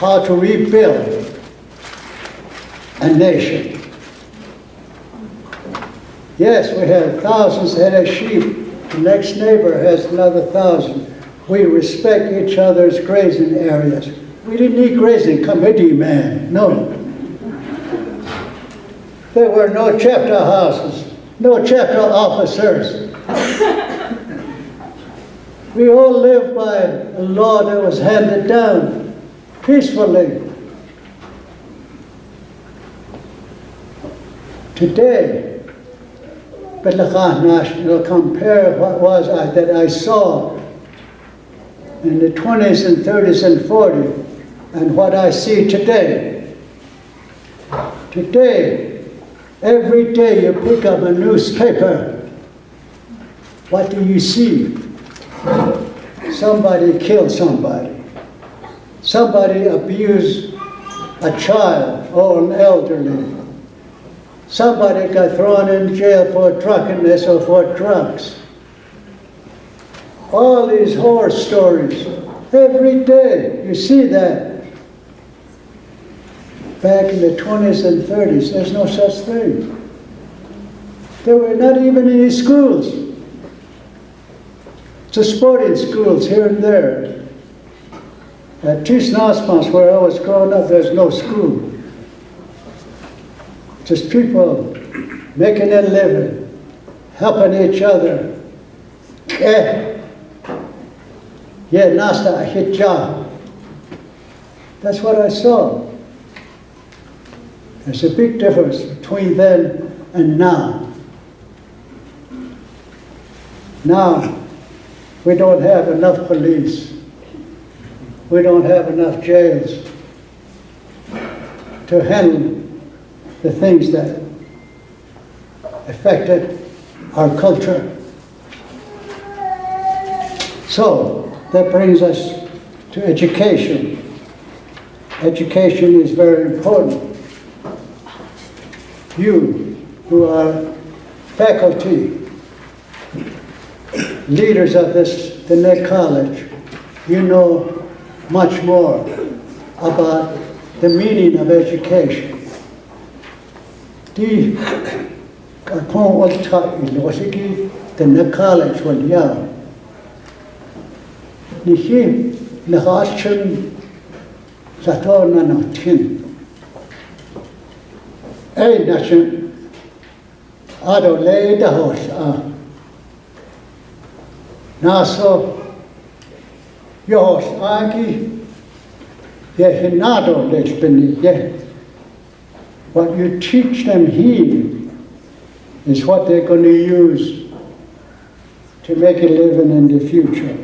how to rebuild a nation. Yes, we had thousands head of sheep. The next neighbor has another 1,000. We respect each other's grazing areas. We didn't need grazing committee man, no. There were no chapter houses, no chapter officers. We all lived by a law that was handed down peacefully. Today, I'll compare what was that I saw in the 20s and 30s and 40s and what I see today. Today, every day you pick up a newspaper, what do you see? Somebody killed somebody. Somebody abused a child or an elderly. Somebody got thrown in jail for drunkenness or for drugs. All these horror stories, every day you see that. Back in the 20s and 30s, there's no such thing. There were not even any schools. Just sporting schools here and there. At Tsaile, where I was growing up, there's no school. Just people making a living, helping each other. That's what I saw. There's a big difference between then and now. Now, we don't have enough police. We don't have enough jails to handle the things that affected our culture. So that brings us to education. Education is very important. You who are faculty, leaders of the Neck College, you know much more about the meaning of education. The Neck College will yell. Nihi nahachin satona no tin. Ay nation ado lay the horse Naso Yos Aki Yehinado Lechbeni Yeh. What you teach them here is what they're going to use to make a living in the future.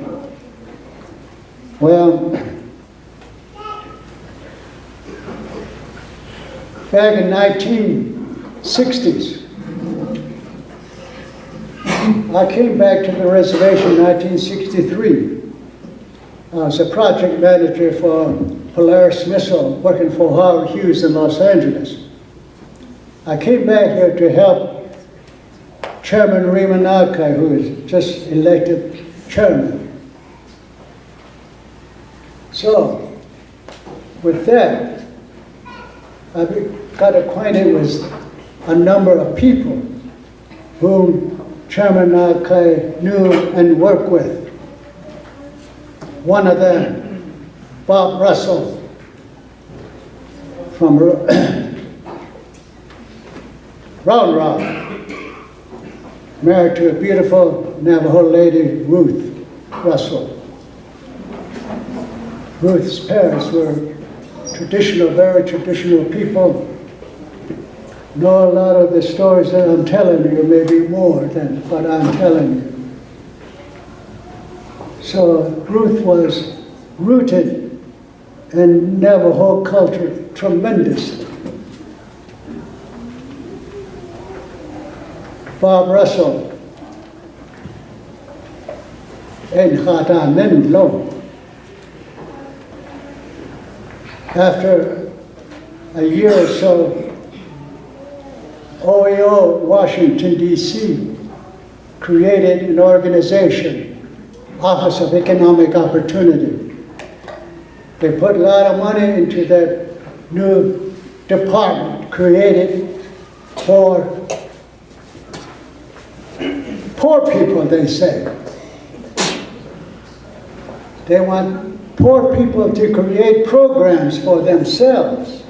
Well, back in 1960s, I came back to the reservation in 1963. I was a project manager for Polaris Missile, working for Howard Hughes in Los Angeles. I came back here to help Chairman Raymond Alkai, who was just elected chairman. So, with that, I got acquainted with a number of people whom Chairman Alkai knew and worked with. One of them, Bob Russell, from Round Rock, married to a beautiful Navajo lady, Ruth Russell. Ruth's parents were traditional, very traditional people. Know a lot of the stories that I'm telling you, maybe more than what I'm telling you. So Ruth was rooted in Navajo culture tremendously. Bob Russell, en Hatanen Lo. After a year or so, OEO, Washington, D.C., created an organization, Office of Economic Opportunity. They put a lot of money into that new department created for poor people, they say. They want poor people to create programs for themselves,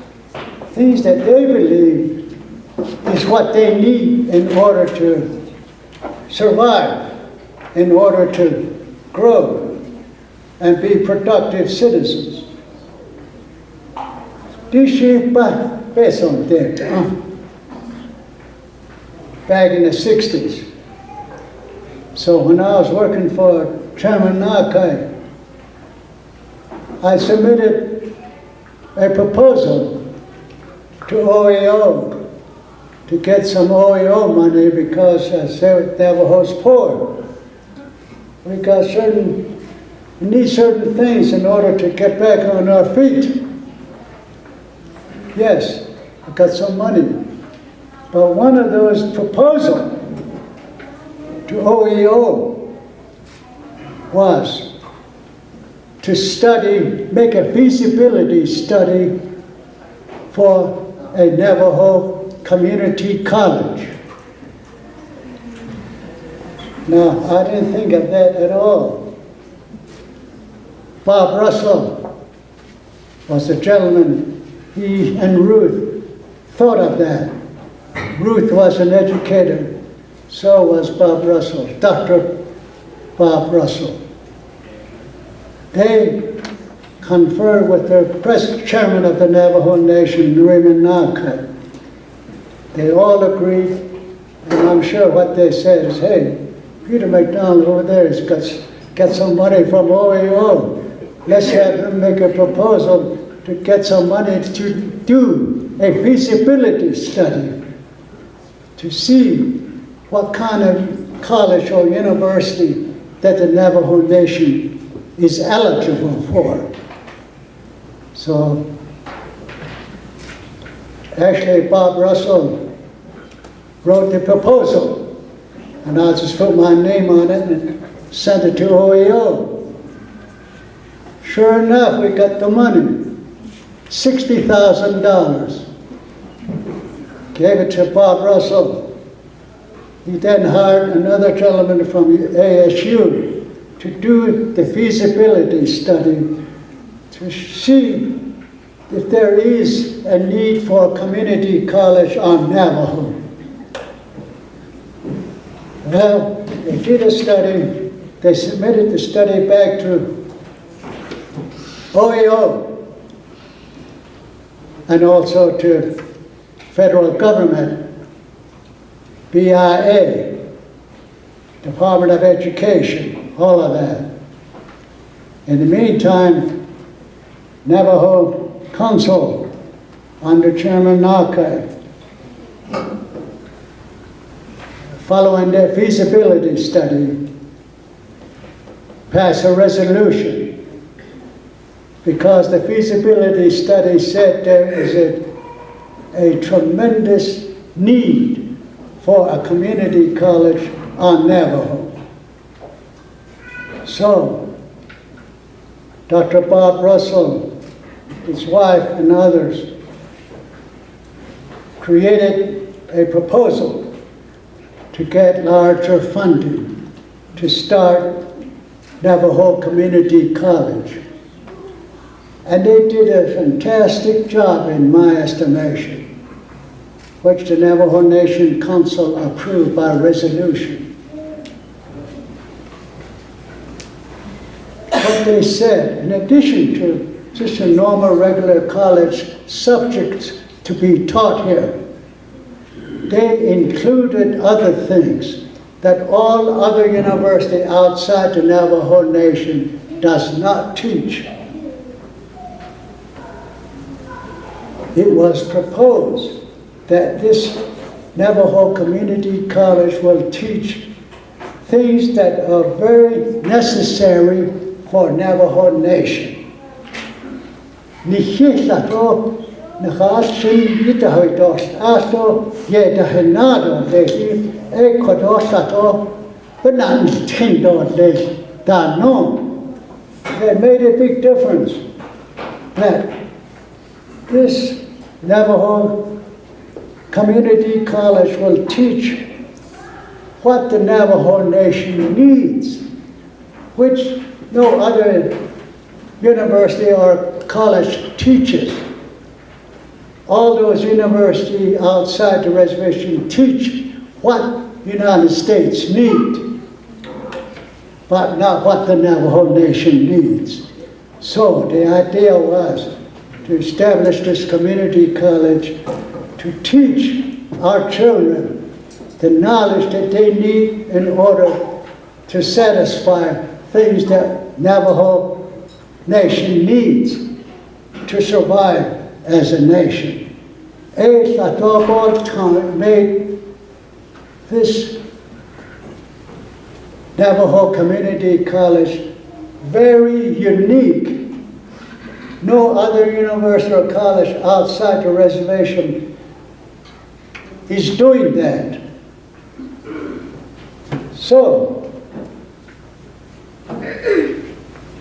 things that they believe is what they need in order to survive, in order to grow and be productive citizens. Back in the 60s. So when I was working for Chairman Nakai, I submitted a proposal to OEO to get some OEO money because Navajo's poor. We need certain things in order to get back on our feet. Yes, I got some money. But one of those proposals to OEO was to study, make a feasibility study for a Navajo community college. Now, I didn't think of that at all. Bob Russell was a gentleman. He and Ruth thought of that. Ruth was an educator. So was Bob Russell, Dr. Bob Russell. They conferred with the present chairman of the Navajo Nation, Raymond Nakai. They all agreed, and I'm sure what they said is, hey, Peter MacDonald over there has got some money from OEO. Let's have him make a proposal to get some money to do a feasibility study to see what kind of college or university that the Navajo Nation is eligible for. So, actually, Bob Russell wrote the proposal, and I just put my name on it and sent it to OEO. Sure enough, we got the money, $60,000. Gave it to Bob Russell. He then hired another gentleman from ASU to do the feasibility study to see if there is a need for a community college on Navajo. Well, they did a study. They submitted the study back to OEO and also to federal government, BIA, Department of Education, all of that. In the meantime, Navajo Council under Chairman Nakai, following their feasibility study, passed a resolution because the feasibility study said there is a tremendous need for a community college on Navajo. So, Dr. Bob Russell, his wife, and others created a proposal to get larger funding to start Navajo Community College. And they did a fantastic job, in my estimation, which the Navajo Nation Council approved by resolution. What they said, in addition to just a normal regular college subjects to be taught here, they included other things that all other university outside the Navajo Nation does not teach. It was proposed that this Navajo Community College will teach things that are very necessary for Navajo Nation. It made a big difference that this Navajo Community College will teach what the Navajo Nation needs, which no other university or college teaches. All those universities outside the reservation teach what the United States need, but not what the Navajo Nation needs. So the idea was to establish this community college to teach our children the knowledge that they need in order to satisfy things that Navajo Nation needs to survive as a nation. Made this Navajo Community College very unique. No other university or college outside the reservation is doing that. So,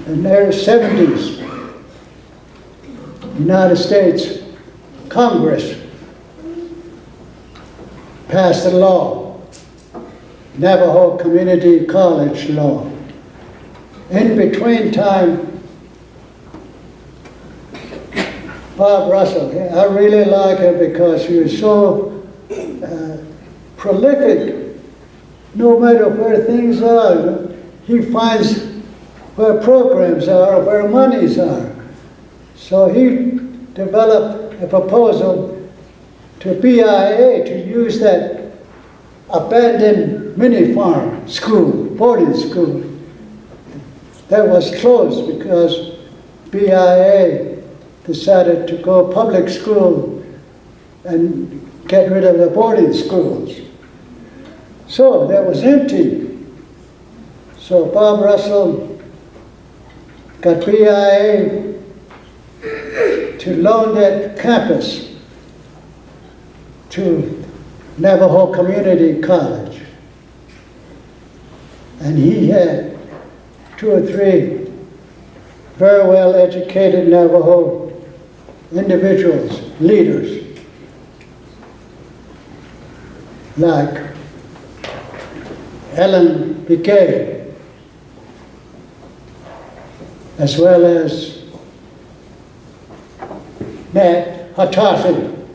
in the 70s, United States Congress passed a law, Navajo Community College law. In between time, Bob Russell, I really like him because he was so prolific. No matter where things are, he finds where programs are, where monies are. So he developed a proposal to BIA to use that abandoned mini farm school, boarding school, that was closed because BIA decided to go public school and get rid of the boarding schools. So that was empty. So Bob Russell got BIA to loan that campus to Navajo Community College. And he had 2 or 3 very well educated Navajo individuals, leaders, like Ellen Begay, as well as Nat Hatafi,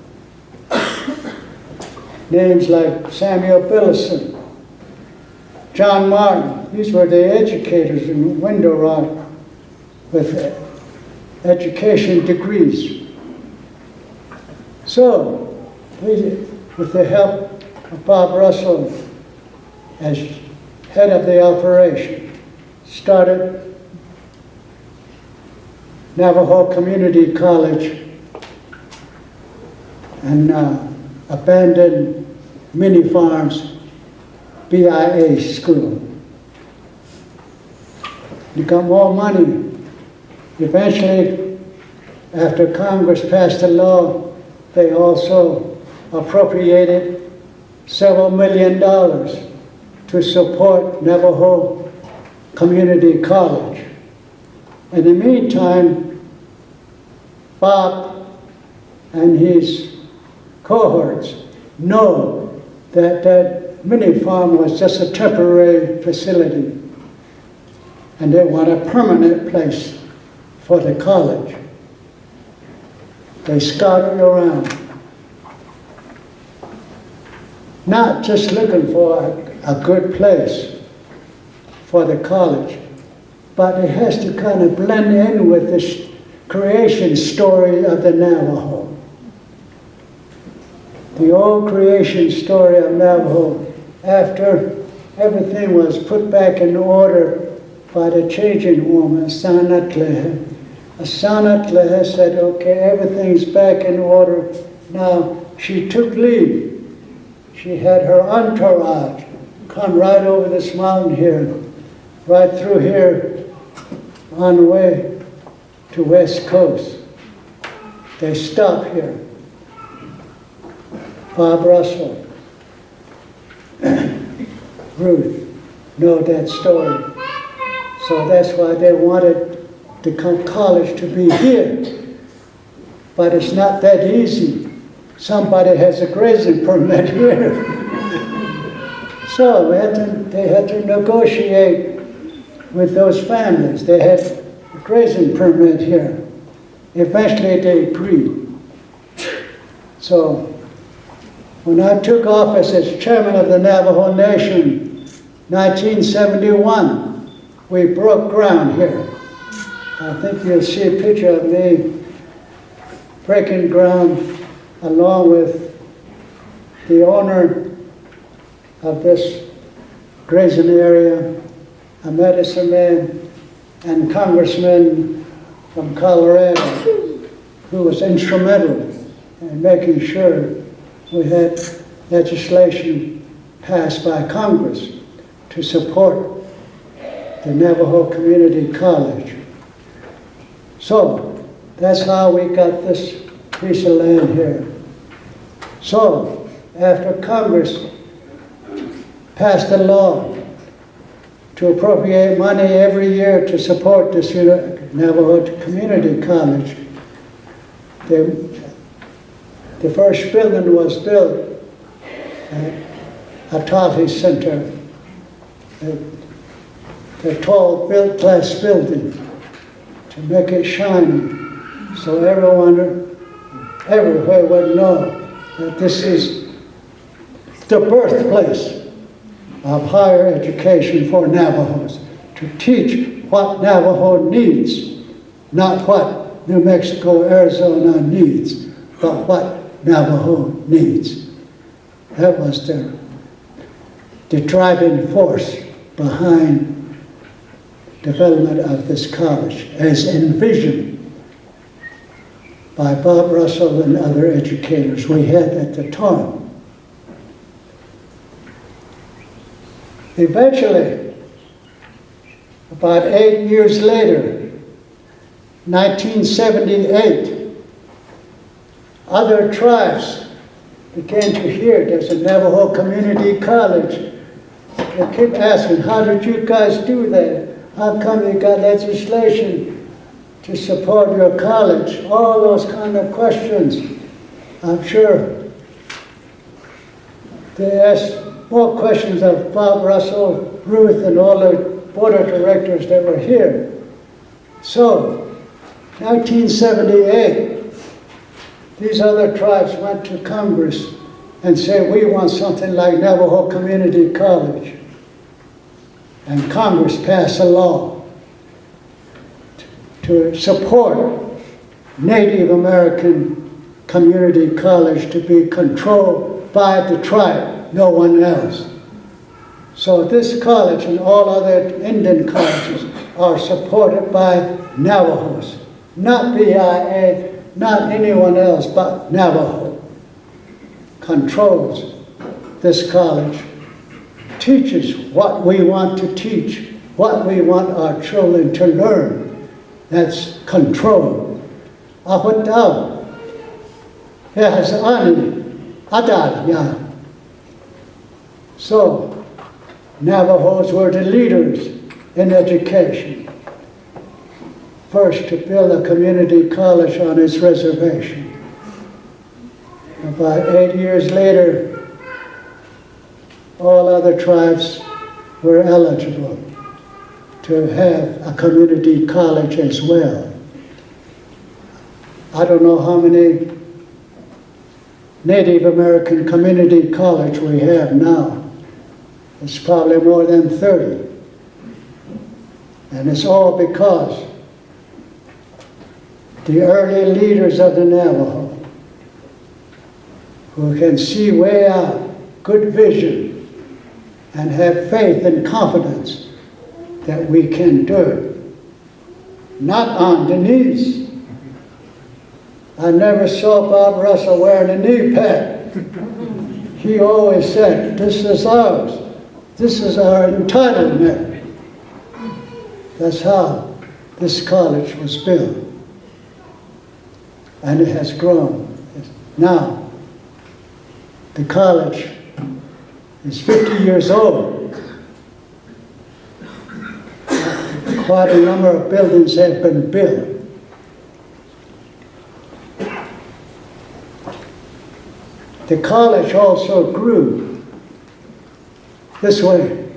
names like Samuel Billison, John Martin. These were the educators in Window Rock with education degrees. So, with the help of Bob Russell as head of the operation, started Navajo Community College and abandoned mini farms BIA school. You got more money Eventually, after Congress passed a law, they also appropriated several $1 million to support Navajo Community College. In the meantime, Bob and his cohorts know that that mini farm was just a temporary facility, and they want a permanent place for the college. They scouted around, not just looking for a good place for the college, but it has to kind of blend in with this creation story of the Navajo. The old creation story of Navajo, after everything was put back in order by the changing woman, Tsaile Az. Tsaile Az said, okay, everything's back in order. Now, she took leave. She had her entourage come right over this mountain here, right through here, on the way to West Coast. They stopped here. Bob Russell, Ruth, know that story. So that's why they wanted the college to be here. But it's not that easy. Somebody has a grazing permit here. So they had to negotiate with those families. They had a grazing permit here. Eventually they agreed. So when I took office as chairman of the Navajo Nation, 1971, we broke ground here. I think you'll see a picture of me breaking ground along with the owner of this grazing area, a medicine man, and congressman from Colorado, who was instrumental in making sure we had legislation passed by Congress to support the Navajo Community College. So that's how we got this piece of land here. So after Congress passed a law to appropriate money every year to support this Navajo Community College, the first building was built at Tsaile Center, the tall built glass building, to make it shiny, so everyone everywhere would know that this is the birthplace of higher education for Navajos, to teach what Navajo needs, not what New Mexico, Arizona needs, but what Navajo needs. That was the driving force behind development of this college, as envisioned by Bob Russell and other educators we had at the time. Eventually, about 8 years later, 1978, other tribes began to hear there's a Navajo Community College. They keep asking, how did you guys do that? How come you got legislation to support your college? All those kind of questions. I'm sure they asked more questions of Bob Russell, Ruth, and all the board of directors that were here. So, 1978, these other tribes went to Congress and said, we want something like Navajo Community College. And Congress passed a law to support Native American Community College to be controlled by the tribe, no one else. So this college and all other Indian colleges are supported by Navajos, not BIA, not anyone else, but Navajo controls this college, teaches what we want to teach, what we want our children to learn. That's control. Ahotao. Has ani adal ya. So, Navajos were the leaders in education. First to build a community college on its reservation. About 8 years later, all other tribes were eligible to have a community college as well. I don't know how many Native American community college we have now. It's probably more than 30. And it's all because the early leaders of the Navajo, who can see way out, good vision, and have faith and confidence that we can do it. Not on the knees. I never saw Bob Russell wearing a knee pad. He always said, this is ours. This is our entitlement. That's how this college was built. And it has grown. Now, the college is 50 years old. Quite a number of buildings have been built. The college also grew this way.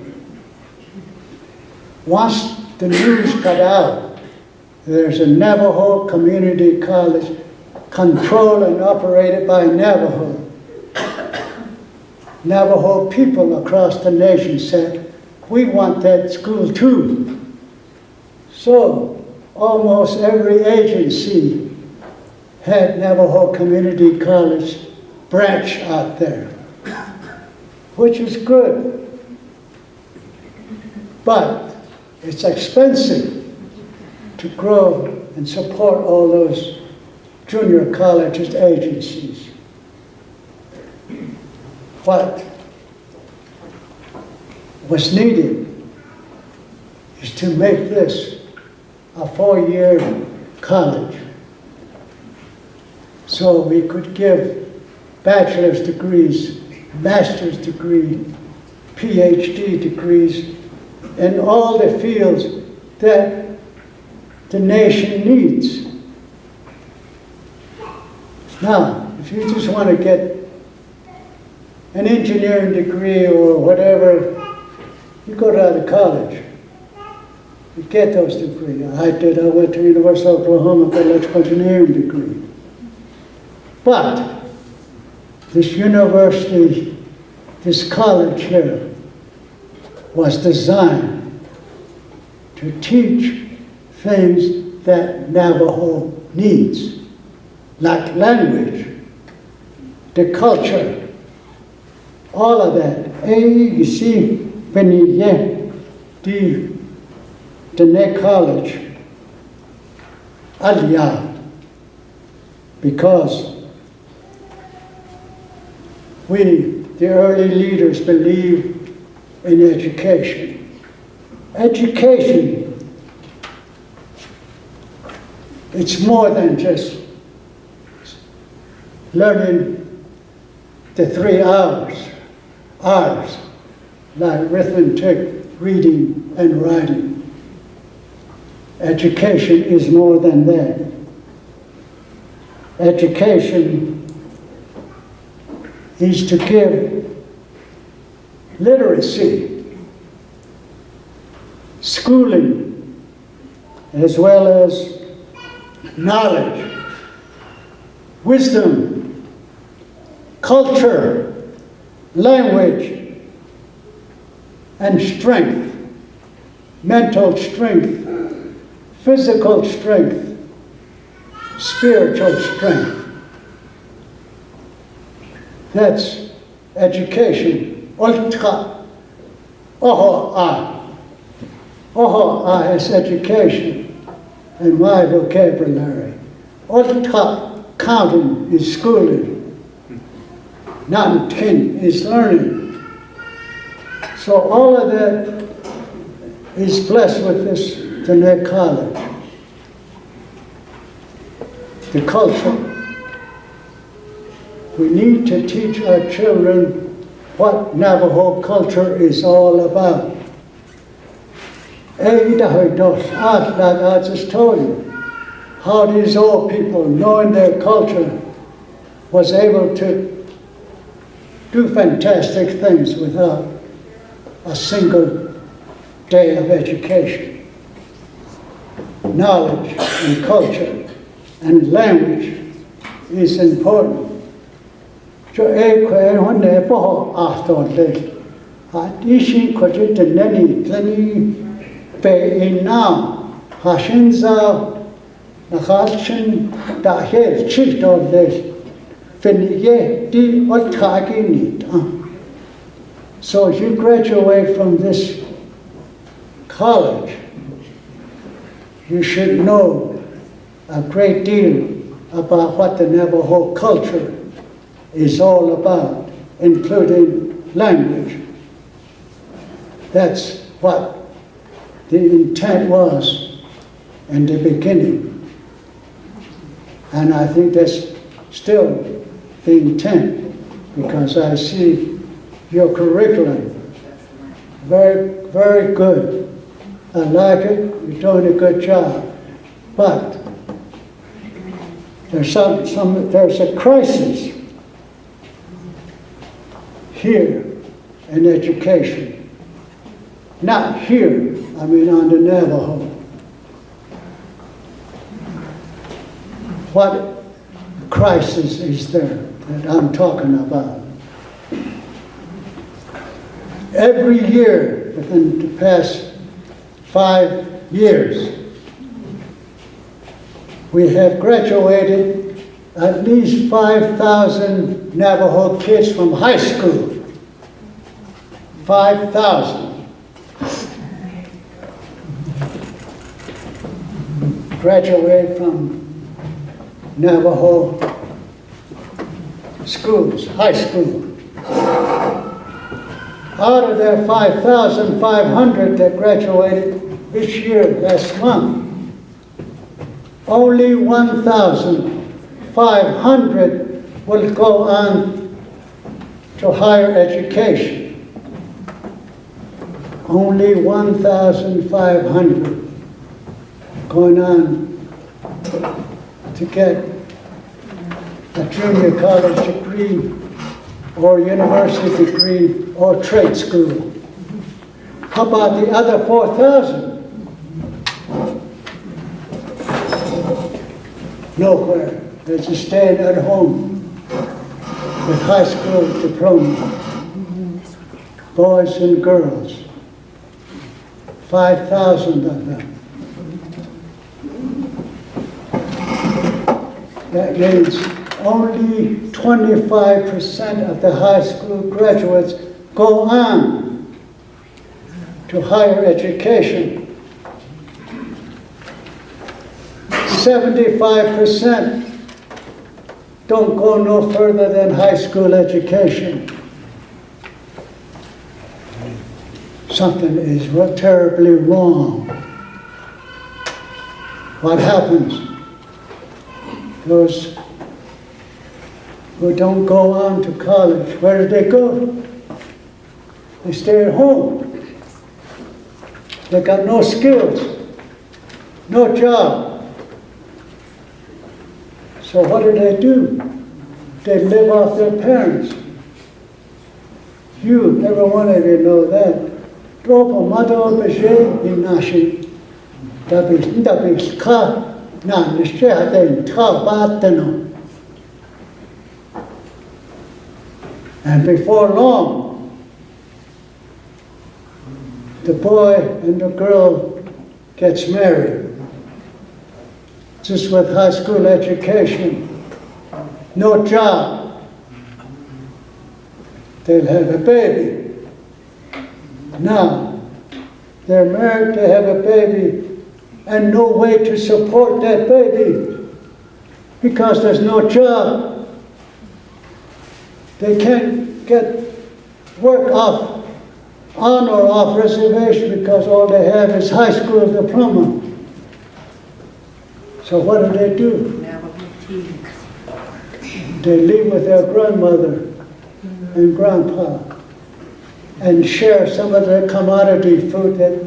Once the news got out, there's a Navajo community college controlled and operated by Navajo. Navajo people across the nation said, we want that school too. So almost every agency had Navajo Community College branch out there, which is good. But it's expensive to grow and support all those junior colleges agencies. What was needed is to make this a 4-year college so we could give bachelor's degrees, master's degree, PhD degrees in all the fields that the nation needs. Now, if you just want to get an engineering degree or whatever, you go to the college. You get those degrees. I did. I went to University of Oklahoma, got an electrical engineering degree. But this university, this college here, was designed to teach things that Navajo needs, like language, the culture, all of that. You see, when you get the next college, Aliyah, because we, the early leaders, believe in education. Education, it's more than just learning the 3 hours, like arithmetic, reading, and writing. Education is more than that. Education is to give literacy, schooling, as well as knowledge, wisdom, culture, language, and strength, mental strength, physical strength, spiritual strength. That's education. Oltka, oho-a. Oho-a is education in my vocabulary. Oltka, counting, is schooling. Nantin is learning. So all of that is blessed with this Tsaile college. the culture. We need to teach our children what Navajo culture is all about. I just told you how these old people, knowing their culture, was able to do fantastic things without a single day of education. Knowledge and culture and language is important. So if you graduate from this college, you should know a great deal about what the Navajo culture is all about, including language. That's what the intent was in the beginning. And I think that's still the intent, because I see your curriculum very, very good. I like it, you're doing a good job. But there's a crisis here in education. Not here, I mean on the Navajo. What crisis is there that I'm talking about? Every year within the past 5 years, we have graduated at least 5,000 Navajo kids from high school. 5,000. Graduate from Navajo schools, high school. Out of their 5,500 that graduated this year, last month, only 1,500 will go on to higher education. Only 1,500 going on to get a junior college degree or university degree or trade school. How about the other 4,000? Nowhere. They're just staying at home with high school diploma. Boys and girls. 5,000 of them. That means only 25% of the high school graduates go on to higher education. 75% don't go no further than high school education. Something is terribly wrong. What happens? Those who don't go on to college, where do they go? They stay at home. They got no skills, no job. So what do? They live off their parents. You, every one of you know that. And before long, the boy and the girl gets married, just with high school education, no job. They'll have a baby. Now, they're married, they have a baby, and no way to support that baby because there's no job. They can't get work on or off reservation because all they have is high school diploma. So what do? They live with their grandmother and grandpa and share some of the commodity food that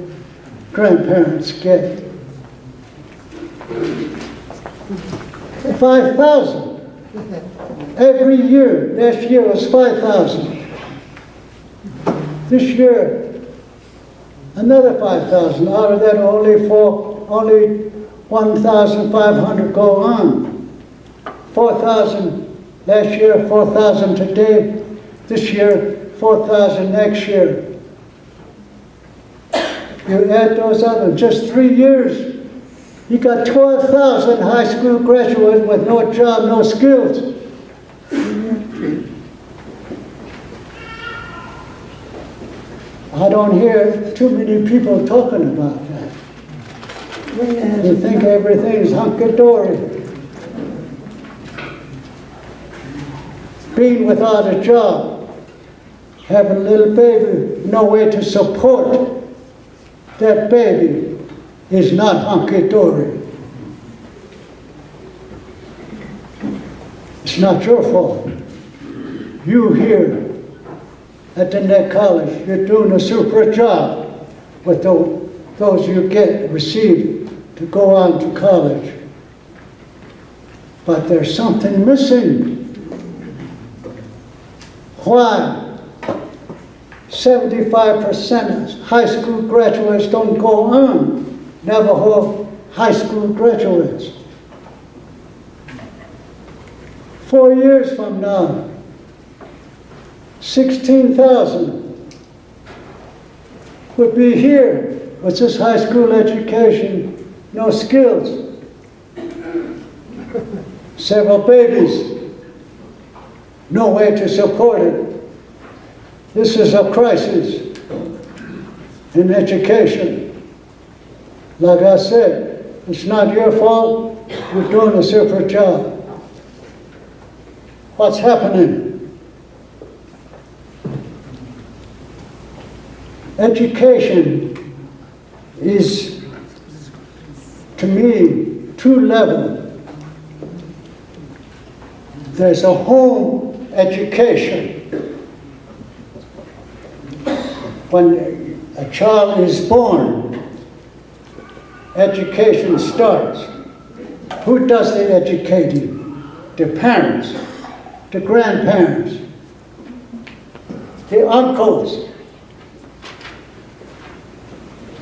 grandparents get. 5,000 every year. Last year was 5,000. This year, another 5,000. Out of that, only 1,500 go on. 4,000 last year, 4,000 today. This year, 4,000 next year. You add those up in just 3 years, you got 12,000 high school graduates with no job, no skills. I don't hear too many people talking about that. They think everything's hunky-dory. Being without a job, having a little baby, no way to support that baby is not hunky-dory. It's not your fault. You here at the Net College, you're doing a super job with those you receive to go on to college. But there's something missing. Why? 75% of high school graduates don't go on. Navajo high school graduates. 4 years from now, 16,000 would be here with this high school education, no skills. Several babies, no way to support it. This is a crisis in education. Like I said, it's not your fault. You're doing a super job. What's happening? Education is, to me, two-level. There's a home education. When a child is born, education starts. Who does the educating? The parents, the grandparents, the uncles,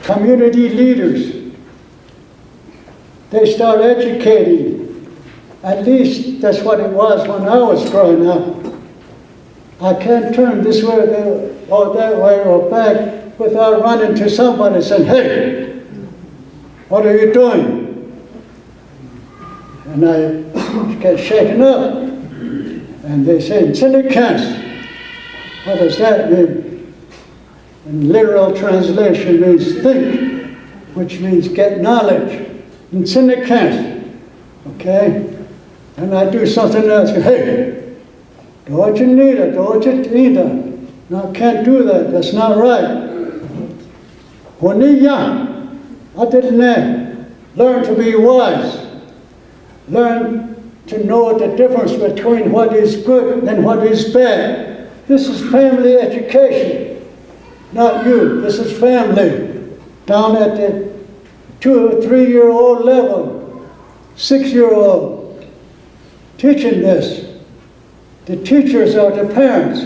community leaders. They start educating. At least that's what it was when I was growing up. I can't turn this way or that way or back without running to somebody and saying, "Hey, what are you doing?" And I get shaken up. And they say, "Tsaile Az." What does that mean? And literal translation means think, which means get knowledge. And Tsaile Az. Okay? And I do something else. "Hey, don't you need it? Don't you need it?" No, I can't do that. That's not right. When you're young, I didn't learn to be wise. Learn to know the difference between what is good and what is bad. This is family education, not you. This is family. Down at the 2 or 3-year-old level, 6-year-old, teaching this. The teachers are the parents,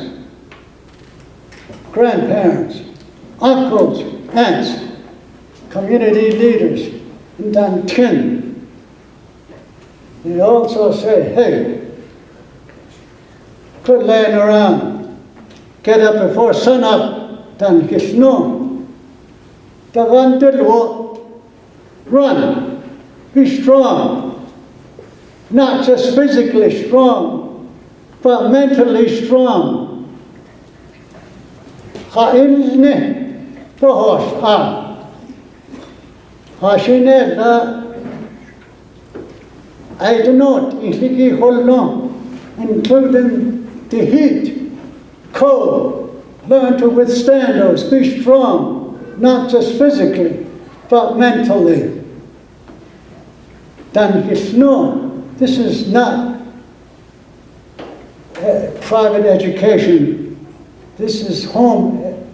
grandparents, uncles, aunts, community leaders, and then kin. They also say, "Hey, quit laying around. Get up before sun up, then get snow. Run. Be strong. Not just physically strong, but mentally strong. Ha'ilne tohosh a. Hashine la I do not, including the heat, cold. Learn to withstand those. Be strong, not just physically, but mentally. Then snow, This is not private education. This is home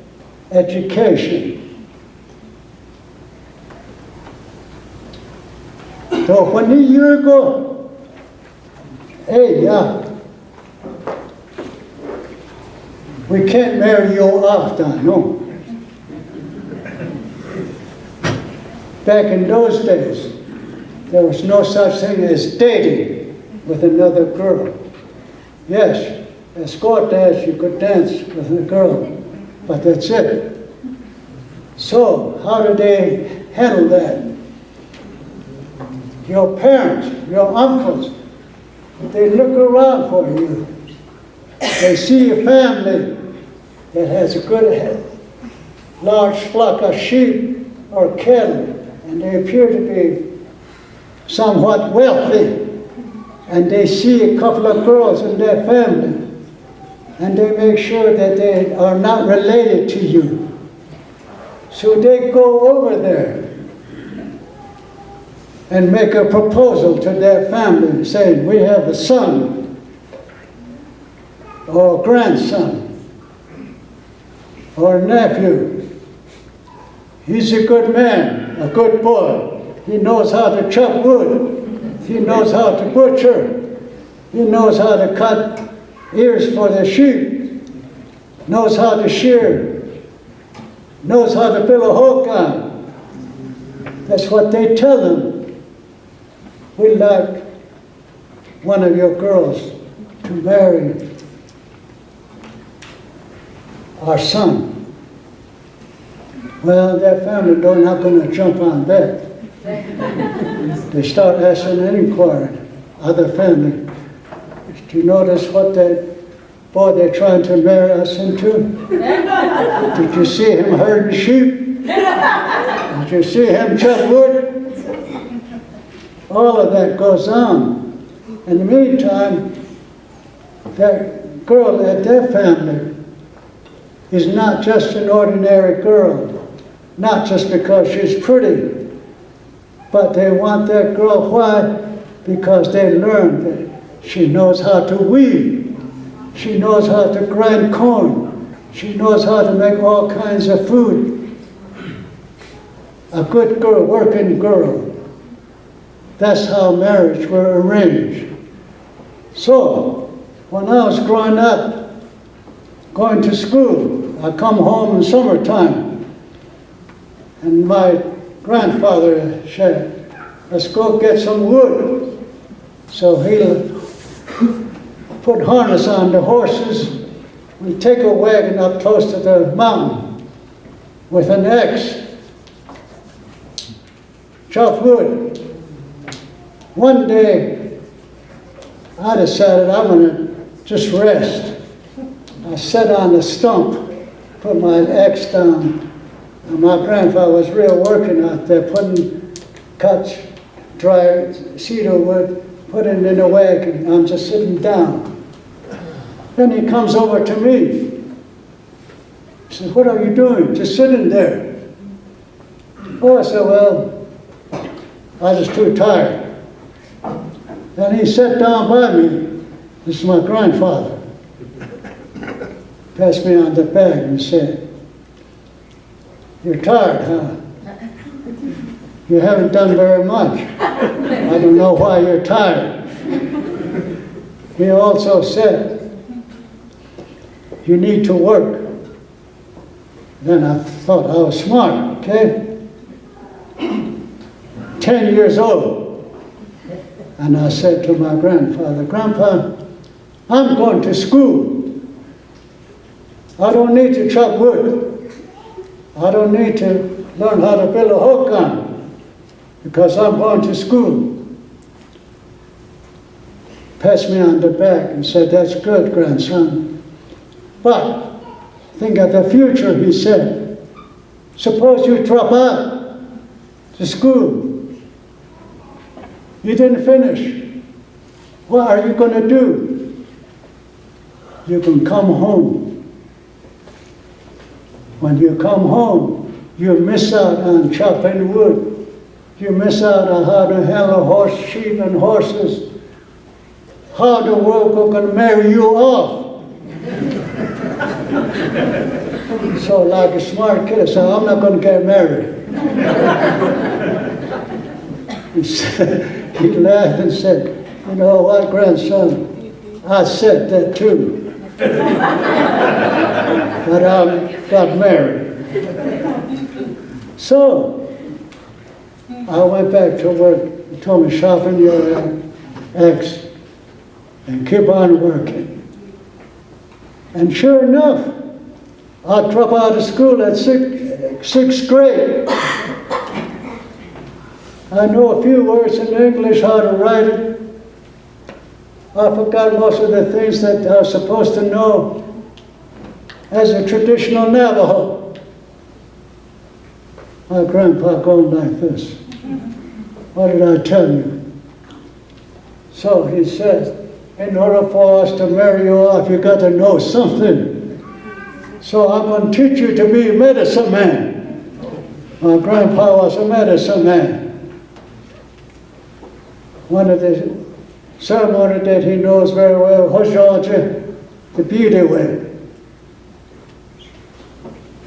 education. So when a year ago, hey, we can't marry you off, no. Back in those days, there was no such thing as dating with another girl. Yes, escort dance, you could dance with a girl, but that's it. So, how do they handle that? Your parents, your uncles, they look around for you. They see a family that has a good, large flock of sheep or cattle, and they appear to be somewhat wealthy. And they see a couple of girls in their family, and they make sure that they are not related to you. So they go over there and make a proposal to their family saying, we have a son or a grandson or a nephew. He's a good man, a good boy. He knows how to chop wood. He knows how to butcher. He knows how to cut ears for the sheep. Knows how to shear. Knows how to build a hogan. That's what they tell them. We'd like one of your girls to marry our son. Well, their family are not going to jump on that. They start asking and inquiring, other family. Do you notice what that boy they're trying to marry us into? Did you see him herding sheep? Did you see him chop wood? All of that goes on. In the meantime, that girl at their family is not just an ordinary girl, not just because she's pretty, but they want that girl. Why? Because they learned that she knows how to weave, she knows how to grind corn, she knows how to make all kinds of food. A good girl, working girl. That's how marriage were arranged. So, when I was growing up, going to school, I come home in summertime, and my grandfather said, let's go get some wood. So he'll put harness on the horses. We take a wagon up close to the mountain with an axe, chop wood. One day, I decided I'm going to just rest. I sat on the stump, put my axe down, and my grandfather was real working out there, putting cuts, dry cedar wood, putting it in a wagon. I'm just sitting down. Then he comes over to me. He says, what are you doing? Just sitting there. Oh, I said, well, I was too tired. And he sat down by me. This is my grandfather. Passed me on the back and said, you're tired, huh? You haven't done very much. I don't know why you're tired. He also said, you need to work. Then I thought I was smart, okay? 10 years old. And I said to my grandfather, Grandpa, I'm going to school. I don't need to chop wood. I don't need to learn how to build a hogan because I'm going to school. Passed me on the back and said, that's good, grandson. But think of the future, he said. Suppose you drop out to school. You didn't finish. What are you going to do? You can come home. When you come home, you miss out on chopping wood. You miss out on how to handle sheep and horses, how the world going to marry you off? So like a smart kid, I said, I'm not going to get married. He laughed and said, you know what, grandson, I said that too. But I got married. So, I went back to work. He told me, sharpen your axe and keep on working. And sure enough, I dropped out of school at sixth grade. I know a few words in English, how to write it. I forgot most of the things that I was supposed to know as a traditional Navajo. My grandpa going like this. What did I tell you? So he says, in order for us to marry you off, you got to know something. So I'm going to teach you to be a medicine man. My grandpa was a medicine man. One of the ceremony that he knows very well, Georgia, the beauty way.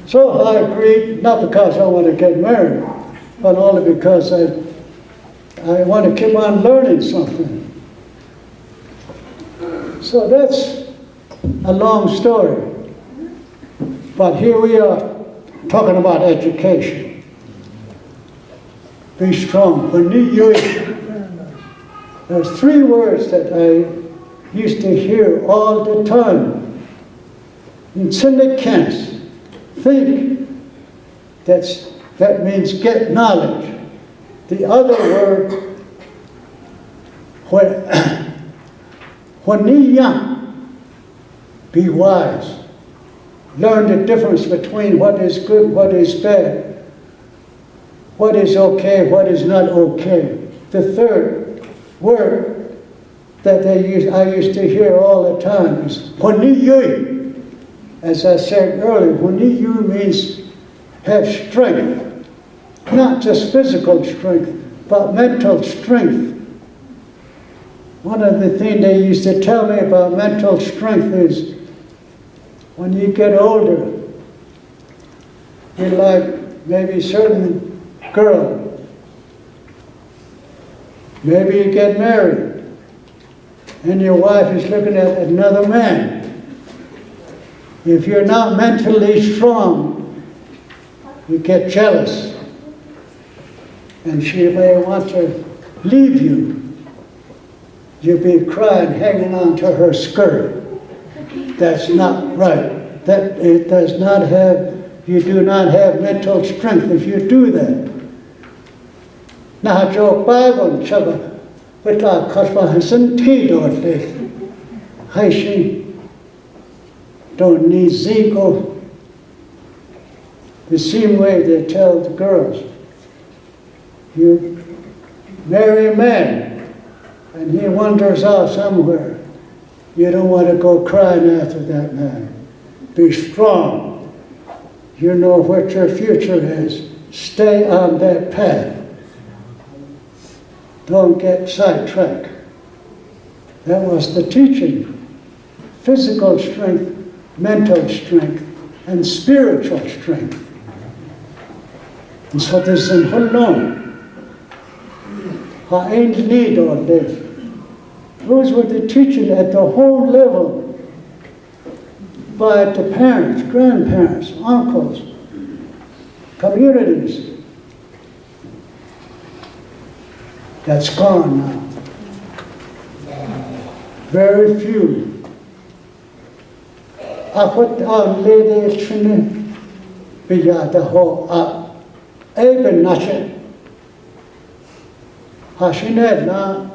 So I agreed, not because I want to get married, but only because I want to keep on learning something. So that's a long story. But here we are talking about education. Be strong. There's three words that I used to hear all the time. In Tsaile think, that means get knowledge. The other word, be wise. Learn the difference between what is good, what is bad, what is okay, what is not okay. The third word that I used to hear all the time is Honiyu. As I said earlier, Honiyu means have strength, not just physical strength, but mental strength. One of the things they used to tell me about mental strength is when you get older, you're like maybe a certain girl. Maybe you get married and your wife is looking at another man. If you're not mentally strong, you get jealous. And she may want to leave you. You'll be crying, hanging on to her skirt. That's not right. You do not have mental strength if you do that. Now, Joe Bible, Chaba, but la Kaspahansen Tidor, Haishi, don't need Zinko. The same way they tell the girls, you marry a man and he wanders off somewhere. You don't want to go crying after that man. Be strong. You know what your future is. Stay on that path. Don't get sidetracked. That was the teaching. Physical strength, mental strength, and spiritual strength. And so this is Hulon. I ain't need all this. Those were the teaching at the whole level by the parents, grandparents, uncles, communities. That's gone now. Very few. I put on lady training via the whole even nation. Hashinet na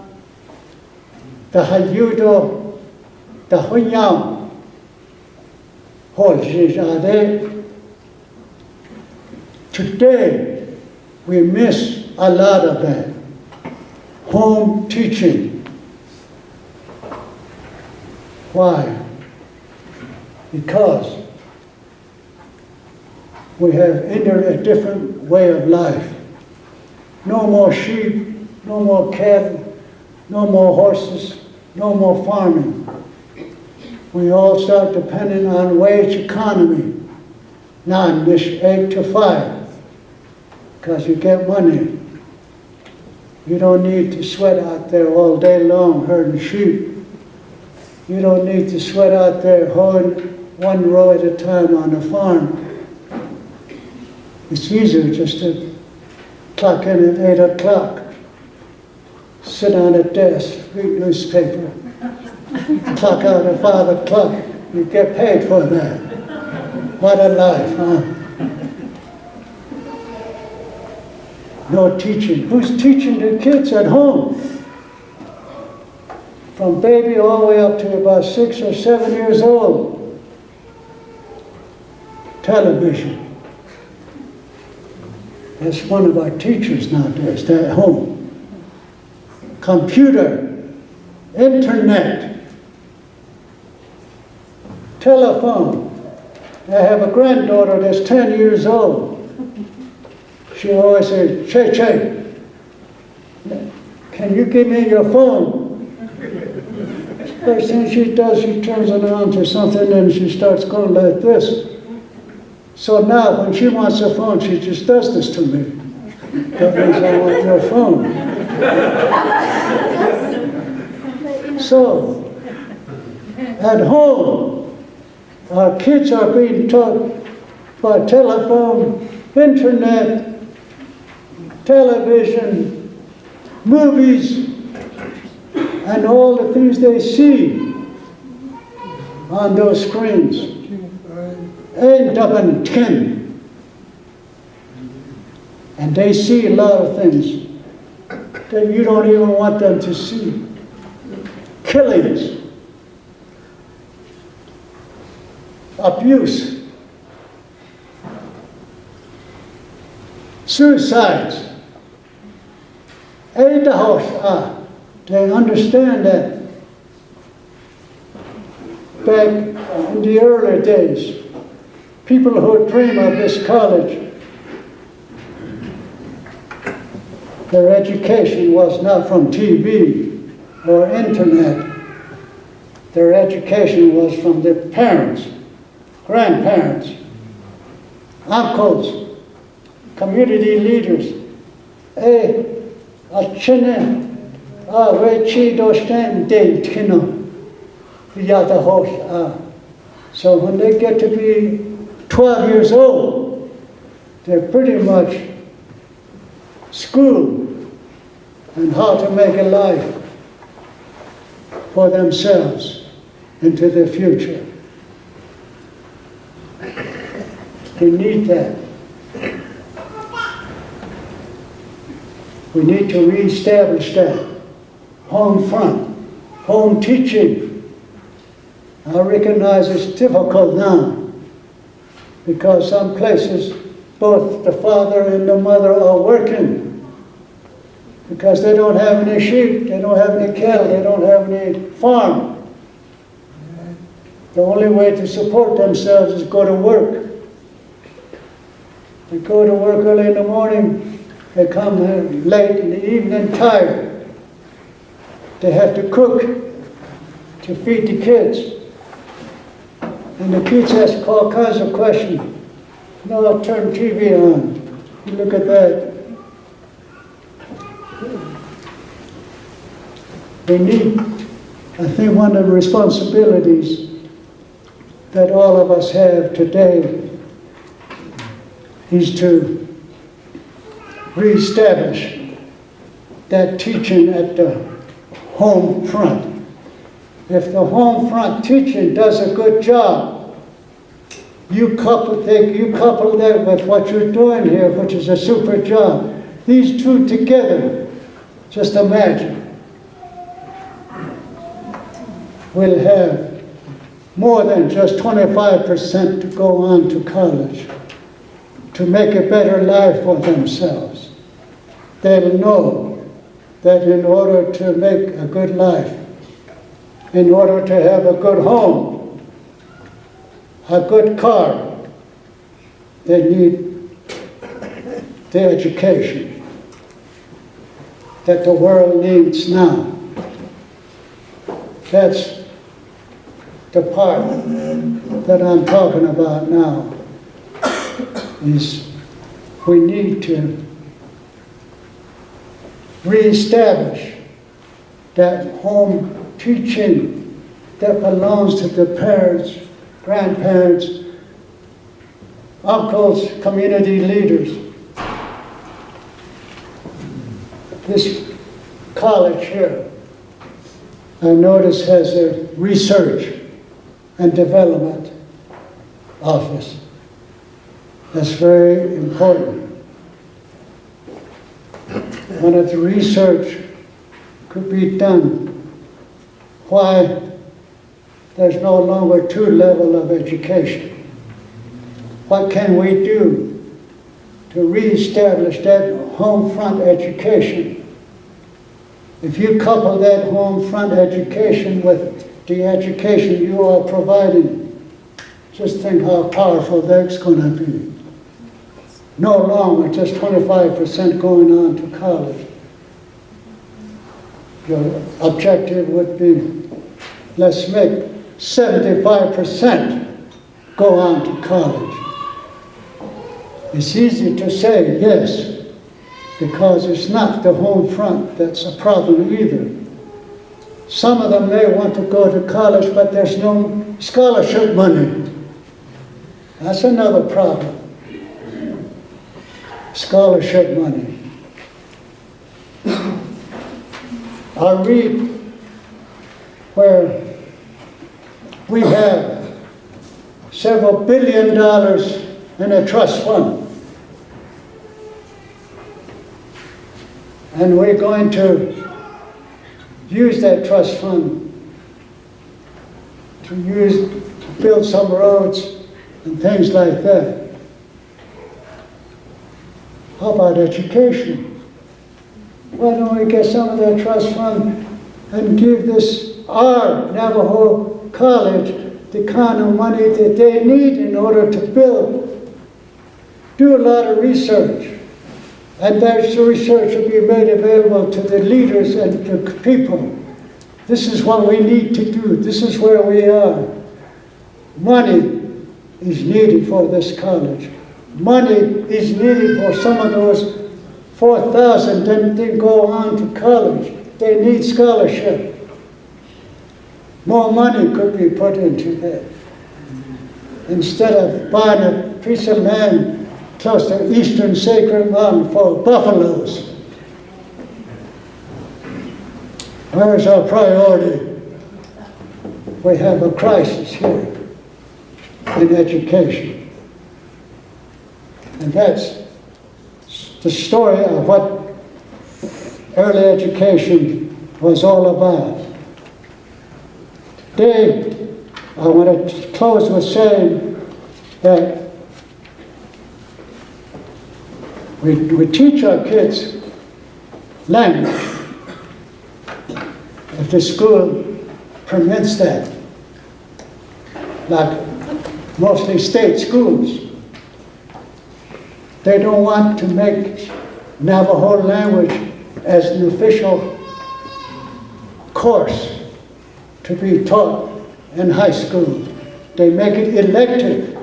the hayudo the hunyam today we miss a lot of that. Home teaching. Why? Because we have entered a different way of life. No more sheep, no more cattle, no more horses, no more farming. We all start depending on wage economy, not this 8 to 5, because you get money. You don't need to sweat out there all day long herding sheep. You don't need to sweat out there hoeing one row at a time on a farm. It's easier just to clock in at 8 o'clock, sit on a desk, read newspaper, clock out at 5 o'clock. You get paid for that. What a life, huh? No teaching. Who's teaching the kids at home? From baby all the way up to about 6 or 7 years old. Television. That's one of our teachers nowadays. They're at home. Computer, internet, telephone. I have a granddaughter that's 10 years old. She always says, Che, can you give me your phone? First thing she does, she turns it on to something and she starts going like this. So now when she wants a phone, she just does this to me. That means I want your phone. So, at home, our kids are being taught by telephone, internet, television, movies, and all the things they see on those screens. And up in 10. And they see a lot of things that you don't even want them to see. Killings, abuse, suicides. They understand that back in the earlier days, people who dream of this college, their education was not from TV or internet. Their education was from their parents, grandparents, uncles, community leaders. So when they get to be 12 years old, they're pretty much schooled on how to make a life for themselves into the future. We need that. We need to reestablish that. Home front, home teaching. I recognize it's difficult now because some places both the father and the mother are working because they don't have any sheep, they don't have any cattle, they don't have any farm. The only way to support themselves is go to work. They go to work early in the morning, they come late in the evening tired. They have to cook to feed the kids. And the kids ask all kinds of questions. No, I'll turn TV on. You look at that. We need, I think one of the responsibilities that all of us have today is to reestablish that teaching at the home front. If the home front teaching does a good job, you couple that with what you're doing here, which is a super job. These two together, just imagine, we'll have more than just 25% to go on to college, to make a better life for themselves. They'll know that in order to make a good life, in order to have a good home, a good car, they need the education that the world needs now. That's the part that I'm talking about now, is we need to reestablish that home teaching that belongs to the parents, grandparents, uncles, community leaders. This college here, I notice, has a research and development office. That's very important. When the research could be done, why there's no longer two levels of education. What can we do to reestablish that home front education? If you couple that home front education with the education you are providing, just think how powerful that's going to be. No longer just 25% going on to college. Your objective would be, let's make 75% go on to college. It's easy to say yes, because it's not the home front that's a problem either. Some of them may want to go to college, but there's no scholarship money. That's another problem. Scholarship money. I read where we have several $1 billion in a trust fund. And we're going to use that trust fund to build some roads and things like that. How about education? Why don't we get some of that trust fund and give our Navajo college the kind of money that they need in order to build? Do a lot of research. And that research will be made available to the leaders and the people. This is what we need to do. This is where we are. Money is needed for this college. Money is needed for some of those 4,000 that didn't go on to college. They need scholarship. More money could be put into that. Instead of buying a piece of land close to Eastern Sacred Mountain for buffaloes. Where is our priority? We have a crisis here in education. And that's the story of what early education was all about. Today, I want to close with saying that we teach our kids language if the school permits that, like mostly state schools. They don't want to make Navajo language as an official course to be taught in high school. They make it elective.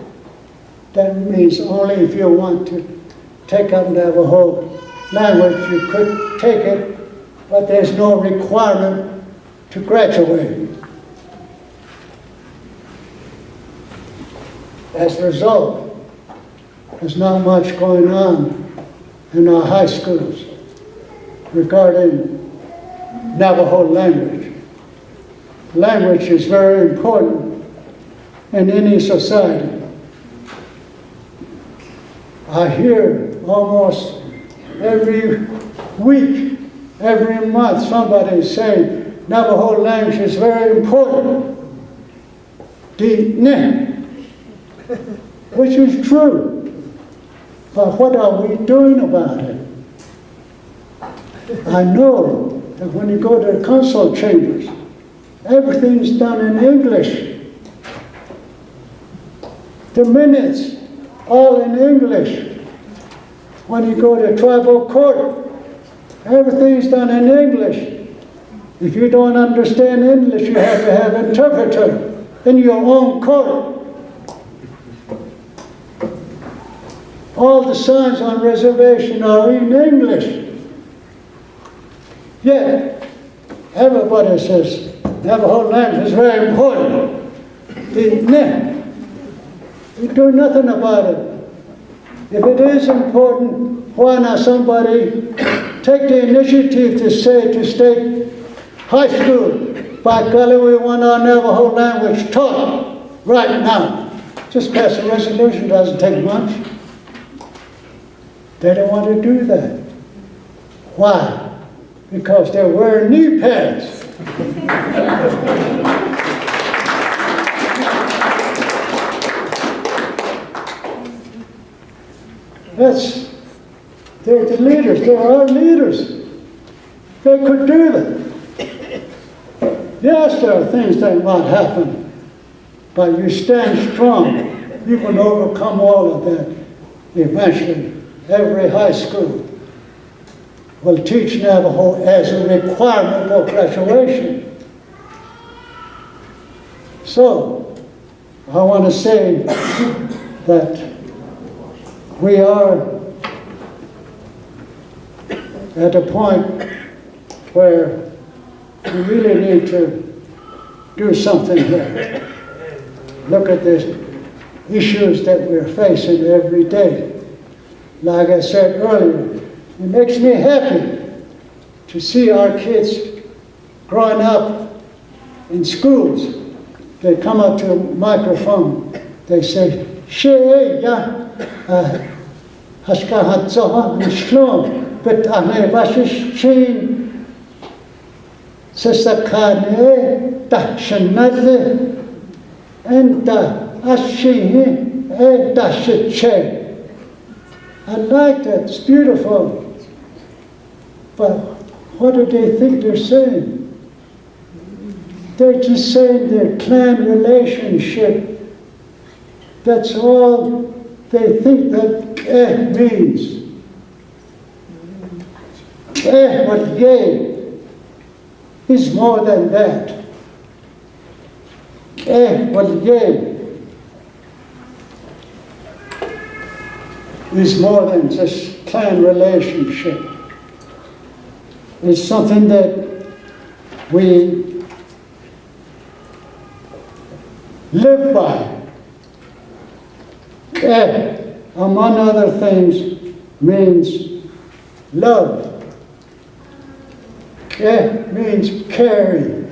That means only if you want to take up Navajo language, you could take it, but there's no requirement to graduate. As a result, there's not much going on in our high schools regarding Navajo language. Language is very important in any society. I hear almost every week, every month, somebody is saying Navajo language is very important. Which is true. But what are we doing about it? I know that when you go to the council chambers, everything's done in English. The minutes, all in English. When you go to tribal court, everything's done in English. If you don't understand English, you have to have an interpreter in your own court. All the signs on reservation are in English. Yet, everybody says Navajo language is very important. They do nothing about it. If it is important, why not somebody take the initiative to say to state high school, by golly, we want our Navajo language taught right now. Just pass a resolution, doesn't take much. They don't want to do that. Why? Because they're wearing knee pads. They're the leaders, they're our leaders. They could do that. Yes, there are things that might happen, but you stand strong. You can overcome all of that eventually. Every high school will teach Navajo as a requirement for graduation. So, I want to say that we are at a point where we really need to do something here. Look at the issues that we're facing every day. Like I said earlier, it makes me happy to see our kids growing up in schools. They come up to a microphone, they say, "She ya, haska hatsoha nishlom, but ane vashishin, sasakane ta shanadle, and ta ashihi e ta shiche." I like that, it's beautiful. But what do they think they're saying? They're just saying their clan relationship. That's all they think that means. But yay is more than that. But yay is more than just clan relationship. It's something that we live by. Among other things, means love. Means caring.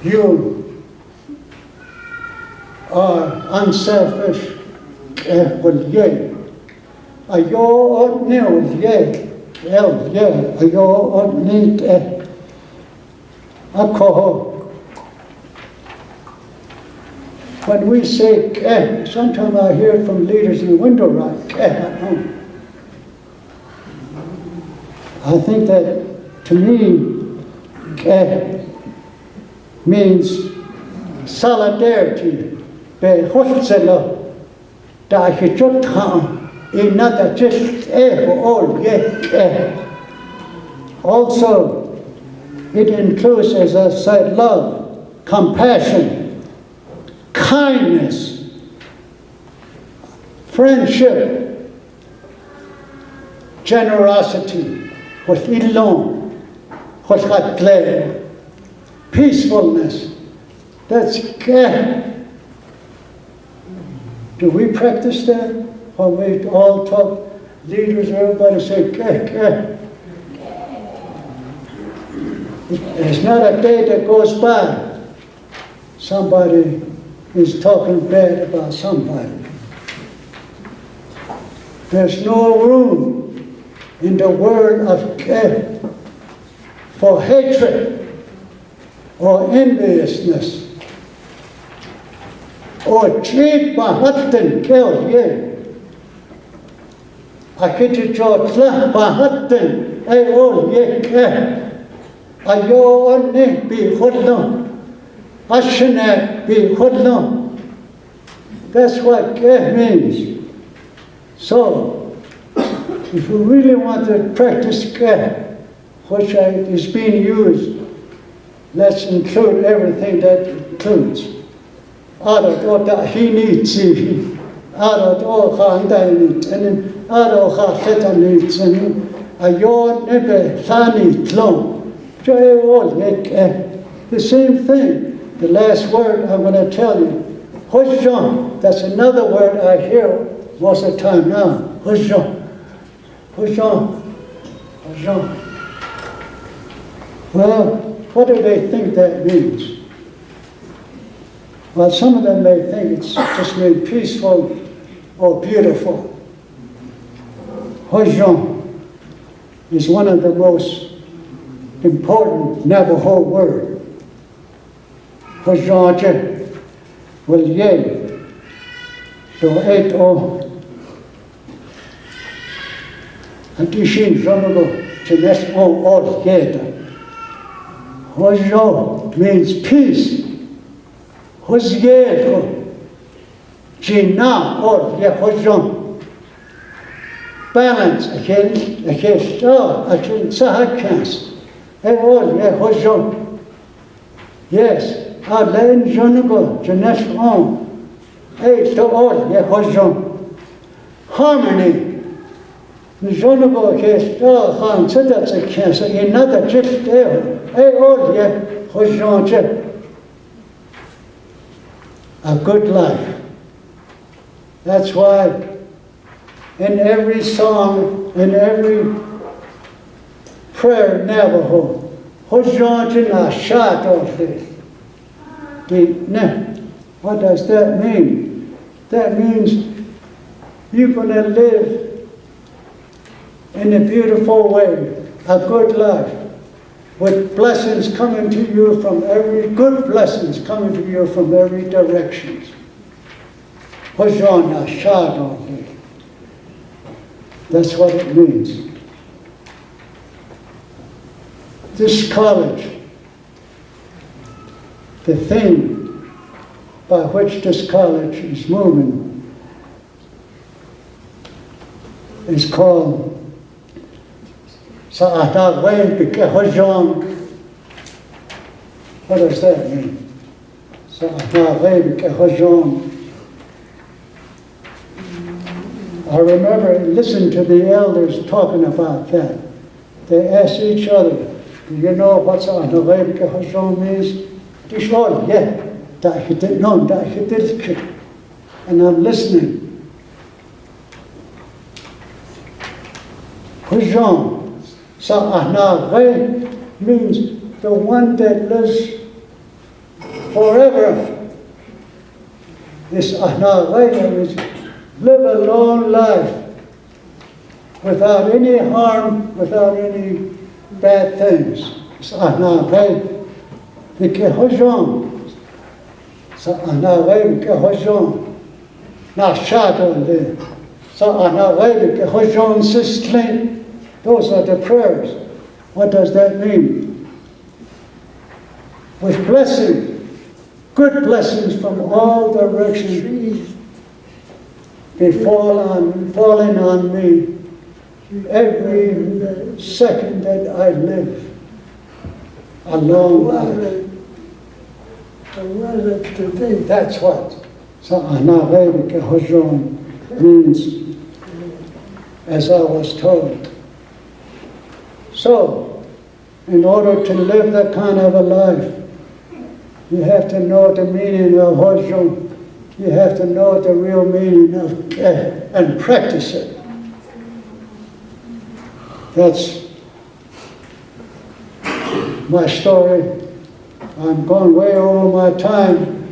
You are unselfish. Ayo nil ye, ayo nit ako. When we say sometimes I hear from leaders in the window, right? I think that to me means solidarity. Also, it includes, as I said, love, compassion, kindness, friendship, generosity, peacefulness. That's do we practice that? When we all talk, leaders, everybody say, There's not a day that goes by somebody is talking bad about somebody. There's no room in the world of for hatred or enviousness or cheat bahatten kill ye. Akiti chotla bahatten ay all ye ayo onni bi hodno ashne bi hodno. That's what means. So, if we really want to practice which is being used, let's include everything that includes. Arat o he needs, arat o khandai needs, and arat o kheta needs, and ayon nebe thani tlom. The same thing. The last word I'm going to tell you. Hujjon. That's another word I hear most of the time now. Hujjon. Hujjon. Hujjon. Well, what do they think that means? Well, some of them may think it's just mean peaceful or beautiful. Hujjon is one of the most important Navajo words. Hujjon will ye do et o antishin jonogo chenes o or yeda. Hujjon means peace. Hujyeto jina or ye hujjon. Balance against sahakans. E or ye hujjon. Yes. Alain jonugo jenes on. E to or ye hujjon. Harmony. Jonugo kes khan sadat se kans another just there. E or ye hujjon. A good life. That's why in every song, in every prayer in Navajo, what does that mean? That means you're going to live in a beautiful way, a good life, with blessings coming to you from good blessings coming to you from every direction. That's what it means. This college, the thing by which this college is moving is called Sa'ataway Bikehojon. What does that mean? Sa'ataway Bikehojon. I remember listening to the elders talking about that. They asked each other, do you know what Sa'ataway Bikehojon means? They said, oh, yeah. And I'm listening. Hojon. Sa'anaway means the one that lives forever. This Anaway is live a long life without any harm, without any bad things. Sa'anaway Bikehojon. Sa'anaway Bikehojon. Nashado le. Sa'anaway Bikehojon Sistling. Those are the prayers. What does that mean? With blessing, good blessings from all directions be falling on me every second that I live a long life. That's what Sa'anaway Bikehojon means, as I was told. So, in order to live that kind of a life, you have to know the meaning of Hojong. You have to know the real meaning of and practice it. That's my story. I'm going way over my time.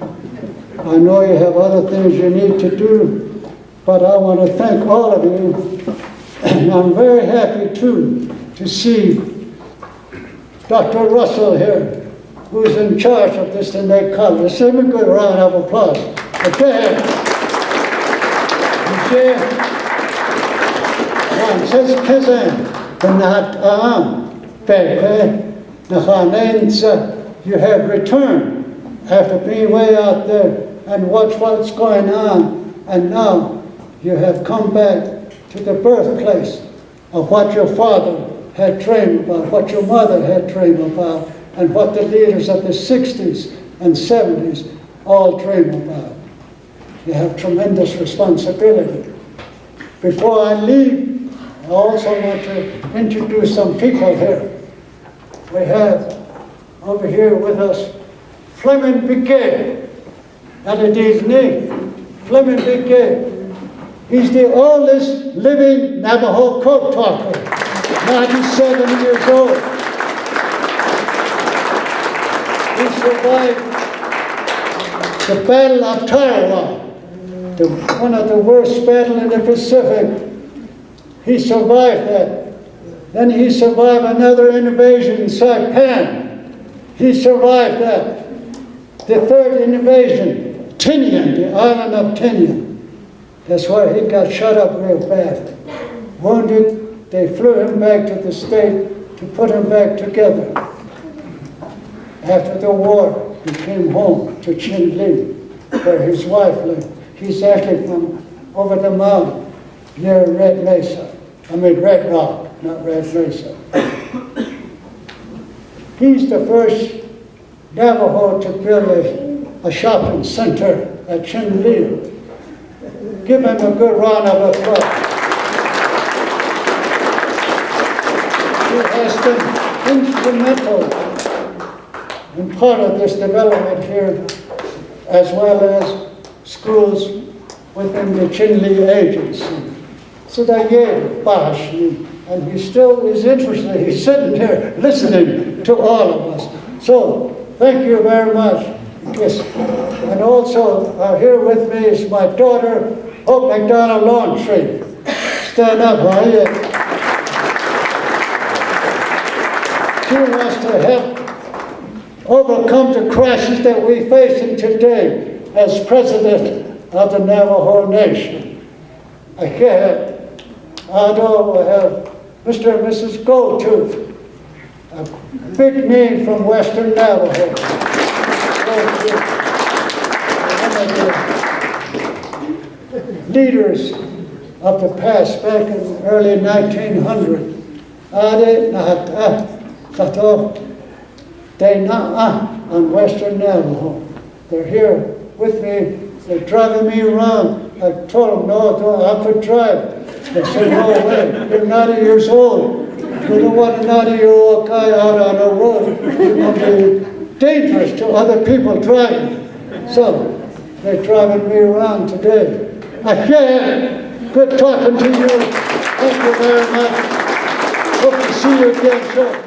I know you have other things you need to do, but I want to thank all of you. And I'm very happy too to see Dr. Russell here, who's in charge of this in their college. Let's give him a good round of applause. Okay. You have returned after being way out there and watch what's going on, and now you have come back to the birthplace of what your father had dreamed about, what your mother had dreamed about, and what the leaders of the 60s and 70s all dreamed about. You have tremendous responsibility. Before I leave, I also want to introduce some people here. We have over here with us Fleming Biquet, and it is name, Fleming Biquet. He's the oldest living Navajo code talker, 97 years old. He survived the Battle of Tarawa, one of the worst battles in the Pacific. He survived that. Then he survived another invasion in Saipan. He survived that. The third invasion, Tinian, the island of Tinian. That's why he got shot up real bad. Wounded, they flew him back to the state to put him back together. After the war, he came home to Chinle, where his wife lived. He's actually from over the mountain near Red Rock, not Red Mesa. He's the first Navajo to build a shopping center at Chinle. Give him a good round of applause. He has been instrumental in part of this development here, as well as schools within the Chinle agency. So they gave Bash, and he still is interested. He's sitting here listening to all of us. So thank you very much. Yes. And also here with me is my daughter, Hope MacDonald Longtree. Stand up, are you? She wants to help overcome the crisis that we're facing today as president of the Navajo Nation. Here, although we have Mr. and Mrs. Goldtooth, a big name from Western Navajo. One of the leaders of the past back in the early 1900s. On Western Navajo. They're here with me. They're driving me around. I told them, no, I could drive. They said, no way, you're 90 years old. You don't want a 90-year-old guy out on the road. You're going to be dangerous to other people driving. So, they're driving me around today. Good talking to you. Thank you very much. Hope to see you again shortly.